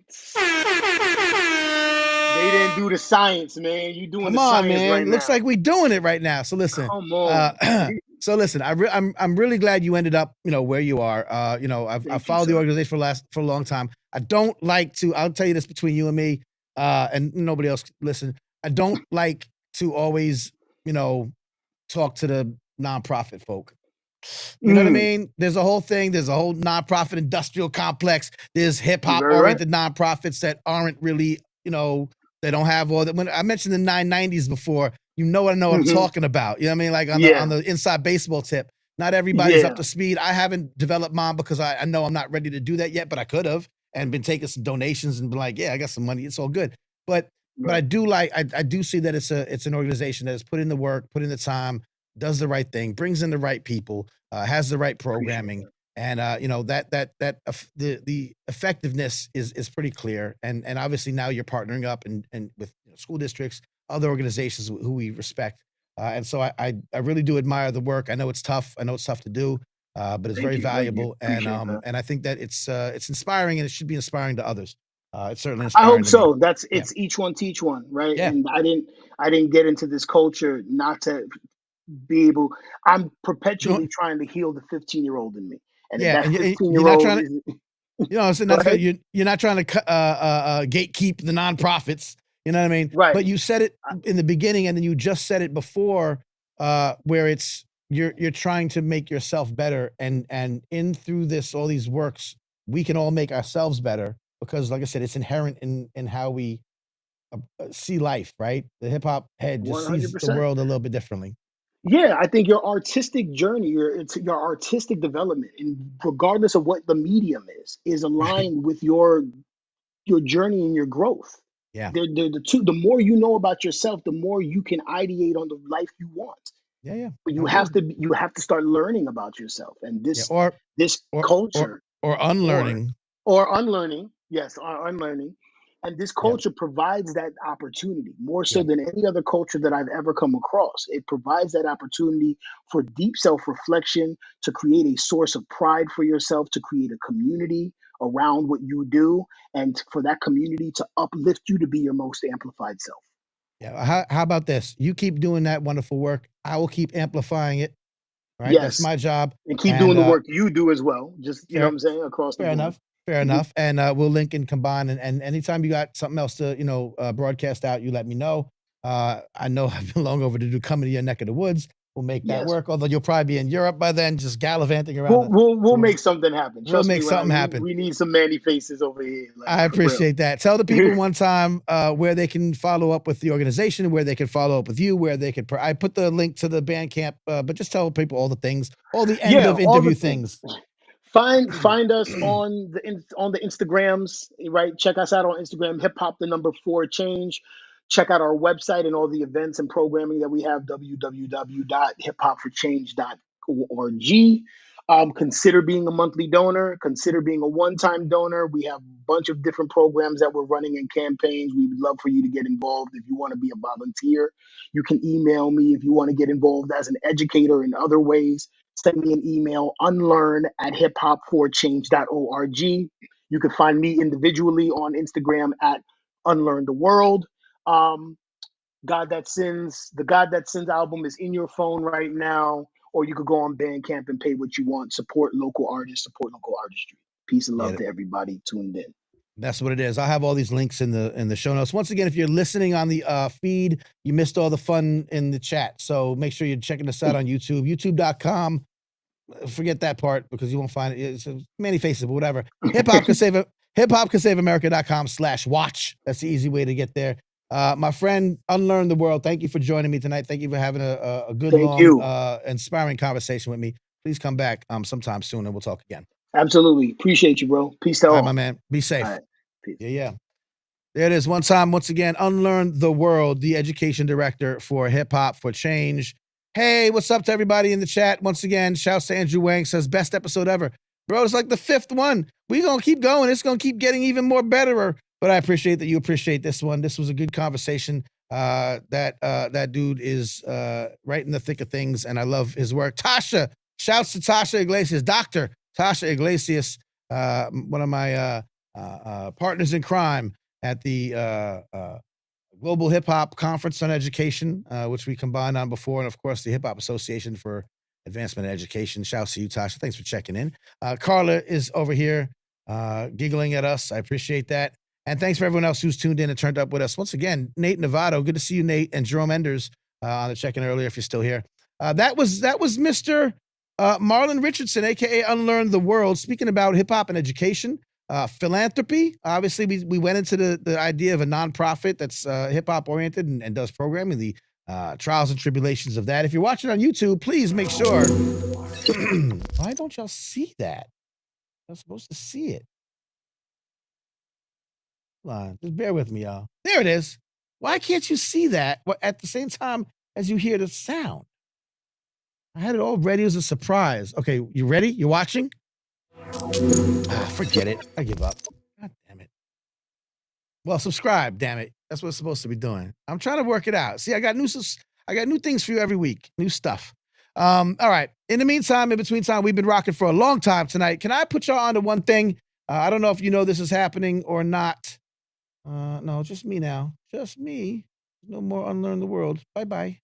They didn't do the science, man. You doing Come the on, science man. right Looks now. like we're doing it right now. So listen. Come on. So listen, I'm really glad you ended up, where you are. I've followed the organization for a long time. I don't like to. I'll tell you this between you and me, and nobody else listen. I don't like to always, talk to the nonprofit folk. You know what I mean? There's a whole thing. There's a whole nonprofit industrial complex. There's hip hop oriented nonprofits that aren't really, they don't have all that. When I mentioned the 990s before, what I'm talking about. You know what I mean? Like on the inside baseball tip. Not everybody's up to speed. I haven't developed mine because I know I'm not ready to do that yet, but I could have and been taking some donations and been like, yeah, I got some money. It's all good. But I do I do see that it's an organization that has put in the work, put in the time, does the right thing, brings in the right people, has the right programming. And the effectiveness is pretty clear. And obviously now you're partnering up and with school districts, other organizations who we respect. And so I really do admire the work. I know it's tough. I know it's tough to do, but it's very Thank you. valuable. Appreciate that. And I think that it's inspiring, and it should be inspiring to others. It's certainly I inspiring hope to me. so. That's Yeah. it's each one teach one, right? Yeah. And I didn't get into this culture not to be able. I'm perpetually You trying to heal the 15-year-old in me, and if Yeah, that and you're not 15-year-old trying to, is so go not to, ahead. you're not trying to gatekeep the nonprofits. You know what I mean? Right. But you said it in the beginning, and then you just said it before, where it's you're trying to make yourself better, and in through this all these works, we can all make ourselves better because, like I said, it's inherent in how we see life. Right? The hip hop head just sees the 100%. world a little bit differently. Yeah, I think your artistic journey, your artistic development, and regardless of what the medium is Right? aligned with your journey and your growth. Yeah. They're the two. The more you know about yourself, the more you can ideate on the life you want. Yeah. Yeah. But I agree. you have to start learning about yourself, and Yeah. this Or or culture or or unlearning. or unlearning, yes, or unlearning, and this Yeah. culture provides that opportunity more so Yeah. than any other culture that I've ever come across. It provides that opportunity for deep self-reflection, to create a source of pride for yourself, to create a community around what you do, and for that community to uplift you to be your most amplified self. Yeah. How about this? You keep doing that wonderful work. I will keep amplifying it. Right? That's Yes, my job. and keep doing And the work you do as well. Just, you know what fair I'm saying, across the fair board. enough. Fair Mhm. enough. And we'll link and combine. And anytime you got something else to, broadcast out, you let me know. I know I've been long overdue coming to your neck of the woods. We'll make that Yes. work. Although you'll probably be in Europe by then, just gallivanting around We'll the make something happen. we'll Trust me make when something happen. we need some manny faces over here, like I for real. appreciate that. Tell the people one time where they can follow up with the organization, where they can follow up with you, where they could. I put the link to the Bandcamp, but just tell people all the things, all the end Yeah, of all the interview things. things. Find us on the Instagrams, right? Check us out on Instagram, hip hop the number 4 change. Check out our website and all the events and programming that we have, www.hiphopforchange.org. Consider being a monthly donor, consider being a one-time donor. We have a bunch of different programs that we're running and campaigns. We would love for you to get involved. If you want to be a volunteer, you can email me. If you want to get involved as an educator in other ways, send me an email, unlearn at hiphopforchange.org. You can find me individually on Instagram at UnLearn The World. Um, the God That Sins album is in your phone right now, or you could go on Bandcamp and pay what you want. Support local artists, support local artistry. Peace and love Yeah, to everybody tuned in. that's what it is. I'll have all these links in the show notes. Once again, if you're listening on the feed, you missed all the fun in the chat. So make sure you're checking us out on YouTube, youtube.com. Forget that part because you won't find it. It's many faces, but whatever. Hip hop can save America.com/watch. That's the easy way to get there. My friend, Unlearn the World, thank you for joining me tonight. Thank you for having a good, Thank long, you. inspiring conversation with me. Please come back sometime soon and we'll talk again. Absolutely. Appreciate you, bro. Peace to All right, all. my man. Be safe. All right. Peace. Yeah. There it is. One time, once again, Unlearn the World, the education director for Hip Hop for Change. Hey, what's up to everybody in the chat? Once again, shouts to Andrew Wang, says best episode ever. Bro, it's like the 5th one. We're going to keep going. It's going to keep getting even more betterer. But I appreciate that you appreciate this one. This was a good conversation. That dude is right in the thick of things, and I love his work. Tasha, shouts to Tasha Iglesias, Dr. Tasha Iglesias, one of my partners in crime at the Global Hip Hop Conference on Education, which we combined on before, and of course the Hip Hop Association for Advancement in Education. Shouts to you, Tasha. Thanks for checking in. Carla is over here giggling at us. I appreciate that. And thanks for everyone else who's tuned in and turned up with us. Once again, Nate Novato, good to see you, Nate, and Jerome Enders on the check-in earlier if you're still here. That was Mr. Marlon Richardson, aka Unlearn the World, speaking about hip hop and education. Philanthropy. Obviously, we went into the idea of a nonprofit that's hip hop oriented and does programming, the trials and tribulations of that. If you're watching on YouTube, please make sure. Why don't y'all see that? I'm supposed to see it. Hold on, just bear with me, y'all. There it is. Why can't you see that at the same time as you hear the sound? I had it all ready as a surprise. Okay, you ready? You watching? Forget it. I give up. God damn it. Well, subscribe, damn it. That's what it's supposed to be doing. I'm trying to work it out. See, I got new things for you every week. New stuff. All right. In the meantime, in between time, we've been rocking for a long time tonight. Can I put y'all on to one thing? I don't know if you know this is happening or not. No, just me now. Just me. No more Unlearn the World. Bye-bye.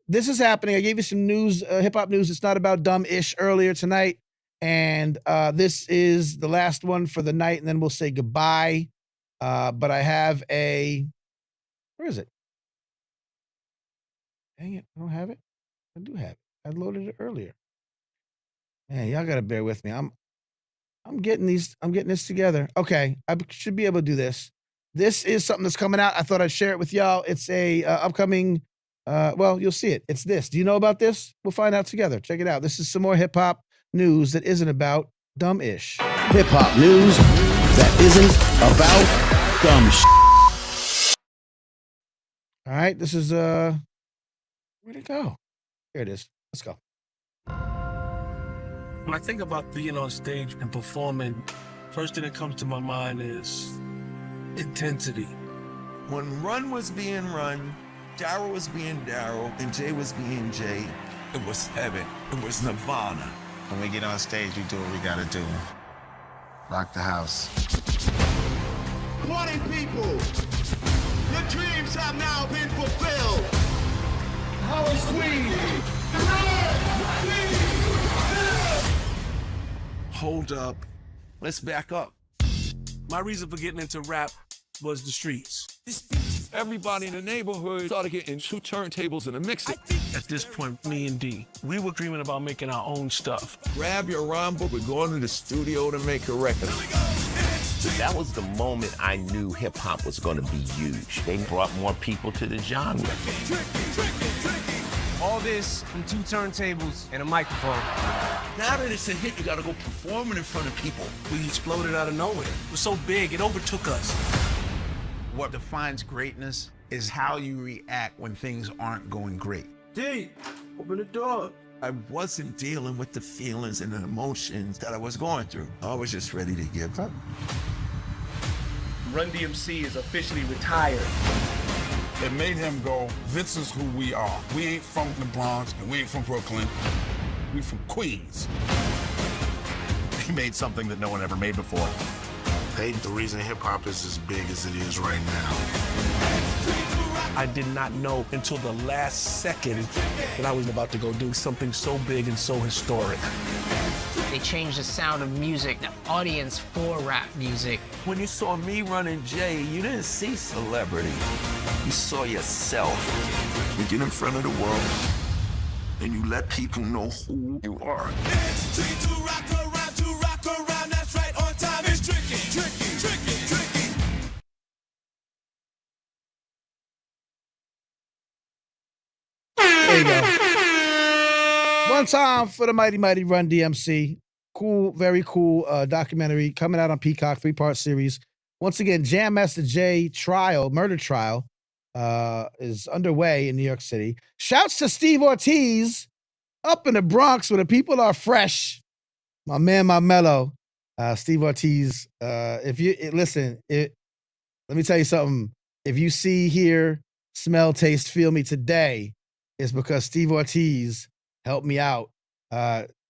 This is happening. I gave you some news, hip-hop news. It's not about dumb-ish earlier tonight. And this is the last one for the night, and then we'll say goodbye. But I have where is it? Dang it, I don't have it. I do have it. I loaded it earlier. Man, y'all gotta bear with me. I'm getting this together. Okay, I should be able to do this. This is something that's coming out. I thought I'd share it with y'all. It's a upcoming, well, you'll see it. It's this. Do you know about this? We'll find out together. Check it out. This is some more hip-hop news that isn't about dumb-ish. Hip-hop news that isn't about dumb shit. All right, this is, where'd it go? Here it is. Let's go. When I think about being on stage and performing, first thing that comes to my mind is intensity. When Run was being Run, Daryl was being Daryl, and Jay was being Jay, it was heaven. It was nirvana. When we get on stage, we do what we gotta do. Rock the house. Morning, people. Your dreams have now been fulfilled. How sweet. Hold up. Let's back up. My reason for getting into rap was the streets. Everybody in the neighborhood started getting 2 turntables and a mixer. At this point, me and D, we were dreaming about making our own stuff. Grab your rhyme book, we're going to the studio to make a record. That was the moment I knew hip-hop was going to be huge. They brought more people to the genre. All this from 2 turntables and a microphone. Now that it's a hit, you gotta go perform it in front of people. We exploded out of nowhere. It was so big, it overtook us. What defines greatness is how you react when things aren't going great. D, open the door. I wasn't dealing with the feelings and the emotions that I was going through. I was just ready to give up. Run DMC is officially retired. It made him go, this is who we are. We ain't from the Bronx and we ain't from Brooklyn. We from Queens. He made something that no one ever made before. They the reason hip hop is as big as it is right now. I did not know until the last second that I was about to go do something so big and so historic. They changed the sound of music, the audience for rap music. When you saw me running Jay, you didn't see celebrity. You saw yourself. You get in front of the world and you let people know who you are. There you go. One time for the mighty, mighty Run DMC. Cool, very cool documentary coming out on Peacock, 3-part series. Once again, Jam Master Jay murder trial, is underway in New York City. Shouts to Steve Ortiz up in the Bronx where the people are fresh. My man, my mellow. Steve Ortiz, if you listen, let me tell you something. If you see, hear, smell, taste, feel me today, it's because Steve Ortiz helped me out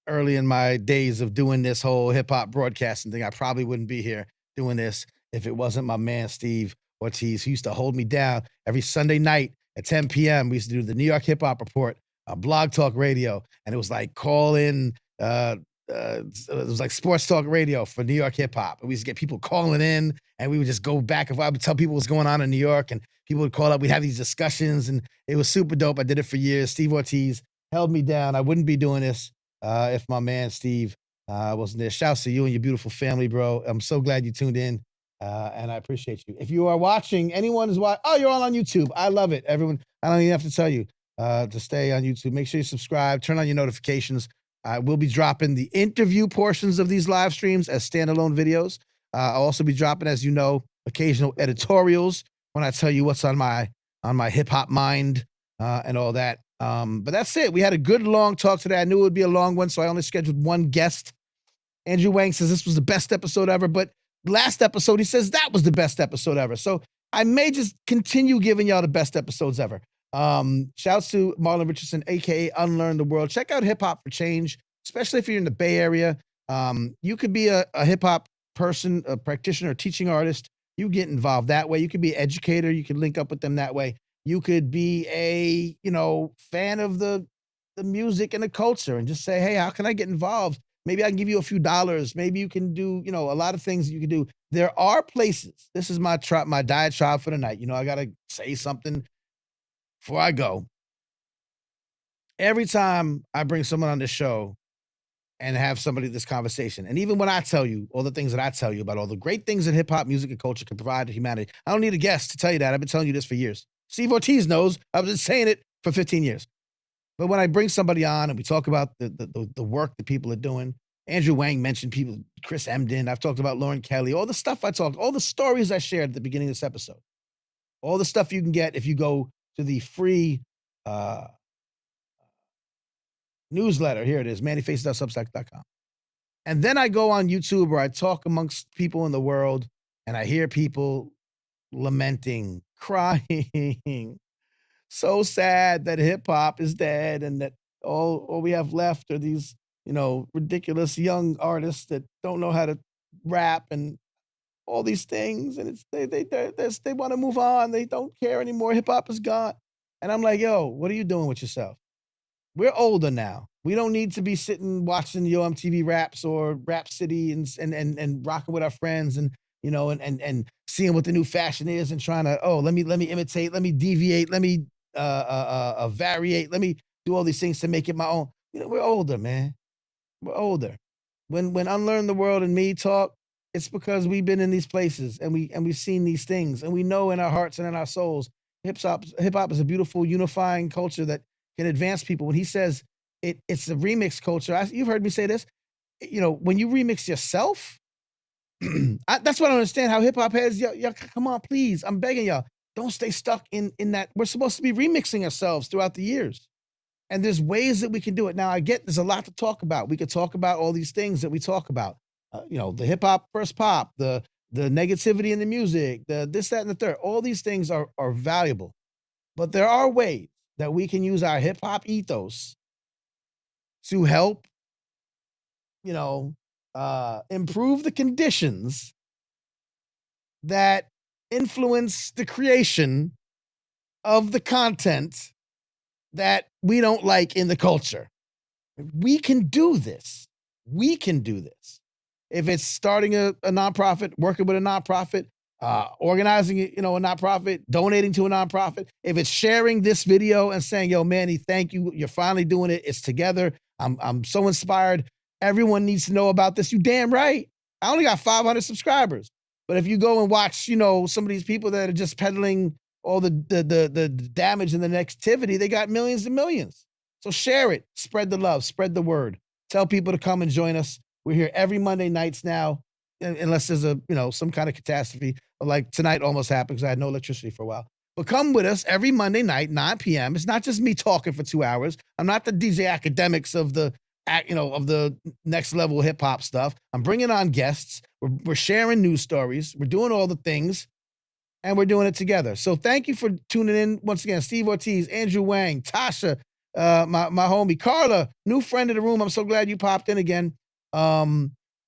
early in my days of doing this whole hip-hop broadcasting thing. I probably wouldn't be here doing this if it wasn't my man, Steve Ortiz, who used to hold me down every Sunday night at 10 p.m. We used to do the New York Hip Hop Report, Blog Talk Radio, and it was like call in, it was like sports talk radio for New York hip hop. And we used to get people calling in, and we would just go back. If I would tell people what's going on in New York, and people would call up, we'd have these discussions, and it was super dope. I did it for years. Steve Ortiz held me down. I wouldn't be doing this if my man Steve wasn't there. Shouts to you and your beautiful family, bro. I'm so glad you tuned in, and I appreciate you. If you are watching, anyone is watching, oh, you're all on YouTube. I love it. Everyone, I don't even have to tell you to stay on YouTube. Make sure you subscribe, turn on your notifications. I will be dropping the interview portions of these live streams as standalone videos. I'll also be dropping, as you know, occasional editorials when I tell you what's on my hip hop mind and all that. But that's it. We had a good long talk today. I knew it would be a long one, so I only scheduled one guest. Andrew Wang says this was the best episode ever, but last episode he says that was the best episode ever. So I may just continue giving y'all the best episodes ever. Shouts to Marlon Richardson, aka UnLearn The World. Check out Hip Hop for Change, especially if you're in the Bay Area. You could be a hip hop person, a practitioner, a teaching artist. You get involved that way. You could be an educator. You can link up with them that way. You could be a, fan of the music and the culture and just say, hey, how can I get involved? Maybe I can give you a few dollars. Maybe you can do, a lot of things you can do. There are places. This is my diatribe for the night. I got to say something before I go. Every time I bring someone on this show and have somebody this conversation, and even when I tell you all the things that I tell you about all the great things that hip hop music and culture can provide to humanity, I don't need a guest to tell you that. I've been telling you this for years. Steve Ortiz knows. I've been saying it for 15 years. But when I bring somebody on and we talk about the work that people are doing, Andrew Wang mentioned people, Chris Emden, I've talked about Lauren Kelly, all the stuff I talked, all the stories I shared at the beginning of this episode, all the stuff you can get if you go to the free newsletter. Here it is, mannyfaces.substack.com. And then I go on YouTube where I talk amongst people in the world and I hear people lamenting, crying, so sad that hip hop is dead and that all we have left are these, ridiculous young artists that don't know how to rap and all these things. And they want to move on. They don't care anymore. Hip hop is gone. And I'm like, yo, what are you doing with yourself? We're older now. We don't need to be sitting watching Yo MTV Raps or Rap City and rocking with our friends and seeing what the new fashion is and trying to, let me imitate, let me deviate, let me variate, let me do all these things to make it my own. We're older, man. We're older. When UnLearn The World and me talk, it's because we've been in these places and we've seen these things and we know in our hearts and in our souls, hip hop is a beautiful unifying culture that can advance people. When he says it's a remix culture, you've heard me say this. When you remix yourself, that's what I don't understand. How hip hop has y'all. Come on, please. I'm begging y'all. Don't stay stuck in that. We're supposed to be remixing ourselves throughout the years. And there's ways that we can do it. Now, I get there's a lot to talk about. We could talk about all these things that we talk about. The hip hop first pop, the negativity in the music, the this, that, and the third. All these things are valuable. But there are ways that we can use our hip hop ethos to help, improve the conditions that influence the creation of the content that we don't like in the culture. We can do this. We can do this. If it's starting a nonprofit, working with a nonprofit, organizing, a nonprofit, donating to a nonprofit. If it's sharing this video and saying, yo, Manny, thank you. You're finally doing it. It's together. I'm so inspired. Everyone needs to know about this. You damn right. I only got 500 subscribers. But if you go and watch, some of these people that are just peddling all the damage and the negativity, they got millions and millions. So share it. Spread the love. Spread the word. Tell people to come and join us. We're here every Monday nights now, unless there's some kind of catastrophe. Like tonight almost happened because I had no electricity for a while. But come with us every Monday night, 9 p.m. It's not just me talking for 2 hours. I'm not the DJ Academics of the next level hip hop stuff. I'm bringing on guests. We're sharing news stories. We're doing all the things, and we're doing it together. So thank you for tuning in once again. Steve Ortiz, Andrew Wang, Tasha, my homie Carla, new friend of the room. I'm so glad you popped in again.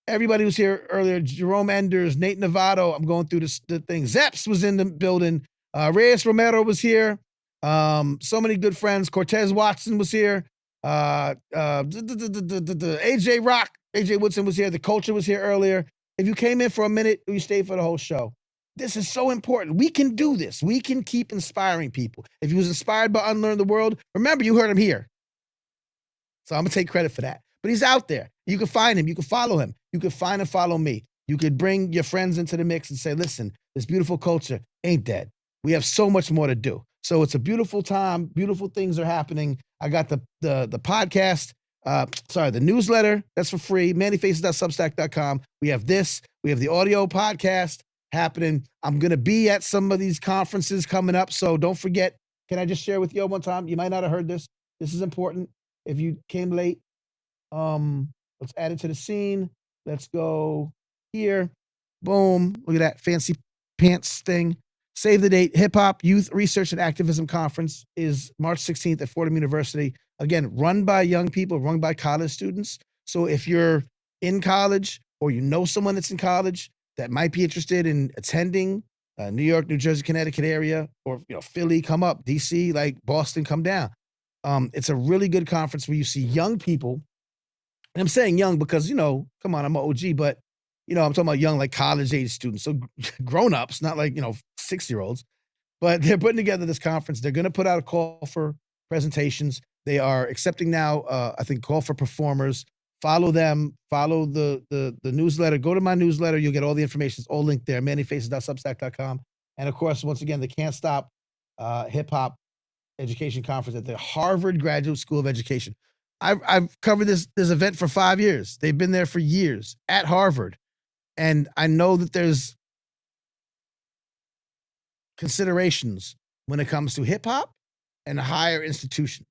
Everybody was here earlier. Jerome Enders, Nate Novato. I'm going through the thing. Zeps was in the building. Reyes Romero was here. So many good friends. Cortez Watson was here. AJ Rock, AJ Woodson was here. The Culture was here earlier. If you came in for a minute, you stayed for the whole show. This is so important. We can do this. We can keep inspiring people. If you was inspired by UnLearn The World, remember you heard him here. So I'm going to take credit for that. But he's out there. You can find him. You can follow him. You can find and follow me. You could bring your friends into the mix and say, listen, this beautiful culture ain't dead. We have so much more to do. So it's a beautiful time. Beautiful things are happening. I got the podcast, the newsletter. That's for free. mannyfaces.substack.com. We have this. We have the audio podcast happening. I'm going to be at some of these conferences coming up. So don't forget. Can I just share with you one time? You might not have heard this. This is important. If you came late, let's add it to the scene. Let's go here. Boom. Look at that fancy pants thing. Save the date. Hip Hop Youth Research and Activism Conference is March 16th at Fordham University. Again, run by young people, run by college students. So if you're in college or you know someone that's in college that might be interested in attending New York, New Jersey, Connecticut area, or Philly, come up. DC, like Boston, come down. It's a really good conference where you see young people. And I'm saying young because, come on, I'm an OG, but, I'm talking about young, like college age students. So grown-ups, not like, 6-year-olds. But they're putting together this conference. They're going to put out a call for presentations. They are accepting now, I think, call for performers. Follow them. Follow the newsletter. Go to my newsletter. You'll get all the information. It's all linked there, mannyfaces.substack.com. And, of course, once again, the Can't Stop Hip Hop Education Conference at the Harvard Graduate School of Education. I've covered this event for 5 years. They've been there for years at Harvard. And I know that there's considerations when it comes to hip hop and higher institutions.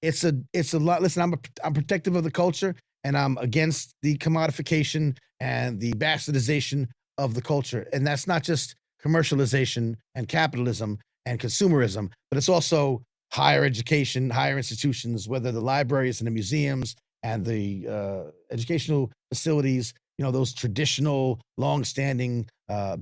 It's a lot. Listen, I'm protective of the culture, and I'm against the commodification and the bastardization of the culture. And that's not just commercialization and capitalism and consumerism, but it's also higher education, higher institutions, whether the libraries and the museums and the educational facilities, those traditional, long-standing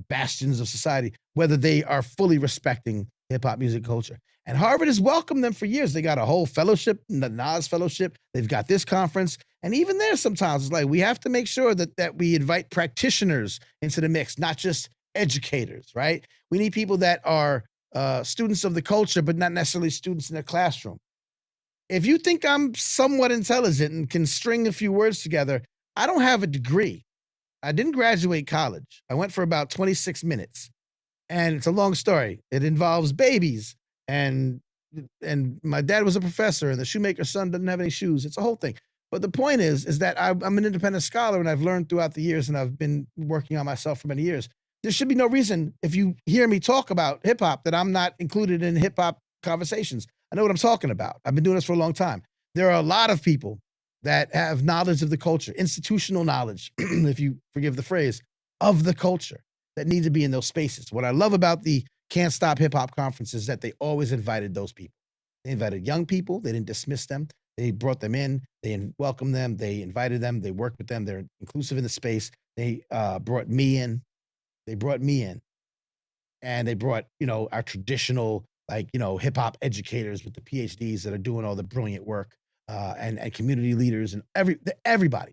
bastions of society, whether they are fully respecting hip-hop music culture. And Harvard has welcomed them for years. They got a whole fellowship, the Nas Fellowship. They've got this conference. And even there sometimes it's like we have to make sure that we invite practitioners into the mix, not just educators, right? We need people that are students of the culture, but not necessarily students in a classroom. If you think I'm somewhat intelligent and can string a few words together, I don't have a degree. I didn't graduate college. I went for about 26 minutes. And it's a long story. It involves babies. And my dad was a professor, and the shoemaker's son doesn't have any shoes. It's a whole thing. But the point is that I'm an independent scholar, and I've learned throughout the years, and I've been working on myself for many years. There should be no reason, if you hear me talk about hip hop, that I'm not included in hip hop conversations. I know what I'm talking about. I've been doing this for a long time. There are a lot of people that have knowledge of the culture, institutional knowledge, if you forgive the phrase, of the culture that need to be in those spaces. What I love about the Can't Stop Hip Hop Conference is that they always invited those people. They invited young people. They didn't dismiss them. They brought them in. They welcomed them. They invited them. They worked with them. They're inclusive in the space. They brought me in. They brought me in. And they brought, our traditional, hip hop educators with the PhDs that are doing all the brilliant work, and community leaders and everybody.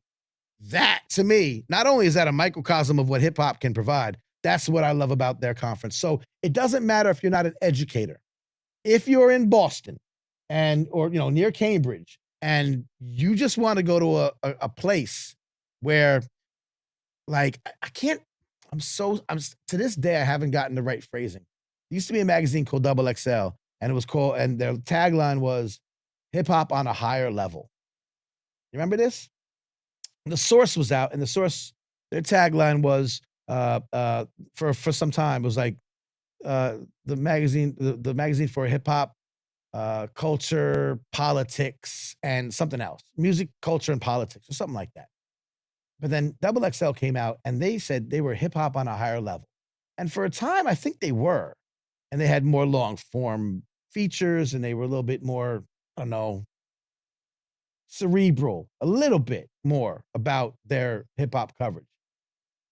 That, to me, not only is that a microcosm of what hip hop can provide, that's what I love about their conference. So it doesn't matter if you're not an educator. If you're in Boston or near Cambridge, and you just want to go to a place where, like, to this day, I haven't gotten the right phrasing. There used to be a magazine called Double XL, and their tagline was hip hop on a higher level. You remember this? The Source was out, and their tagline was, for some time, it was like, the magazine for hip hop, culture, politics, and something else, music, culture, and politics, or something like that. But then Double XL came out, and they said they were hip hop on a higher level. And for a time, I think they were, and they had more long form features, and they were a little bit more, I don't know, cerebral, a little bit more about their hip hop coverage.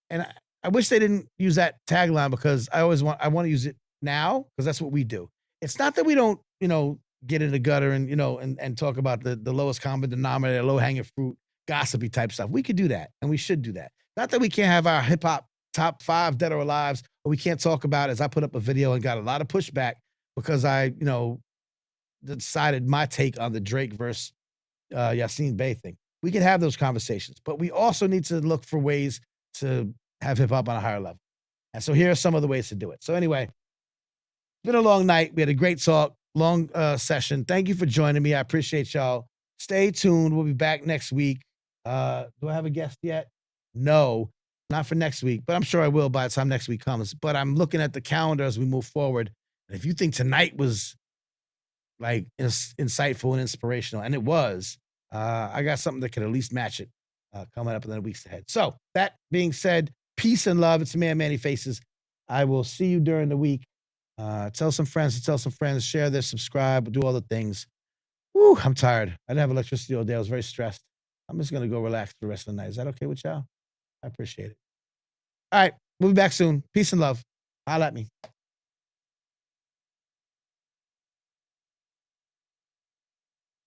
And I wish they didn't use that tagline, because I want to use it now, because that's what we do. It's not that we don't, get in the gutter and, and talk about the lowest common denominator, low hanging fruit, gossipy type stuff. We could do that, and we should do that. Not that we can't have our hip hop top 5 dead or alive, or we can't talk about, as I put up a video and got a lot of pushback because I, decided my take on the Drake versus Yassine Bey thing. We can have those conversations, but we also need to look for ways to have hip hop on a higher level. And so here are some of the ways to do it. So anyway, it's been a long night. We had a great talk, long session. Thank you for joining me. I appreciate y'all. Stay tuned. We'll be back next week. Do I have a guest yet? No, not for next week, but I'm sure I will by the time next week comes. But I'm looking at the calendar as we move forward. And if you think tonight was like insightful and inspirational, and it was, I got something that could at least match it coming up in the weeks ahead. So that being said, peace and love. It's man, Manny Faces. I will see you during the week. Tell some friends to tell some friends, share this, subscribe, do all the things. Woo, I'm tired. I didn't have electricity all day. I was very stressed. I'm just going to go relax for the rest of the night. Is that okay with y'all? I appreciate it. All right. We'll be back soon. Peace and love. Holla at me.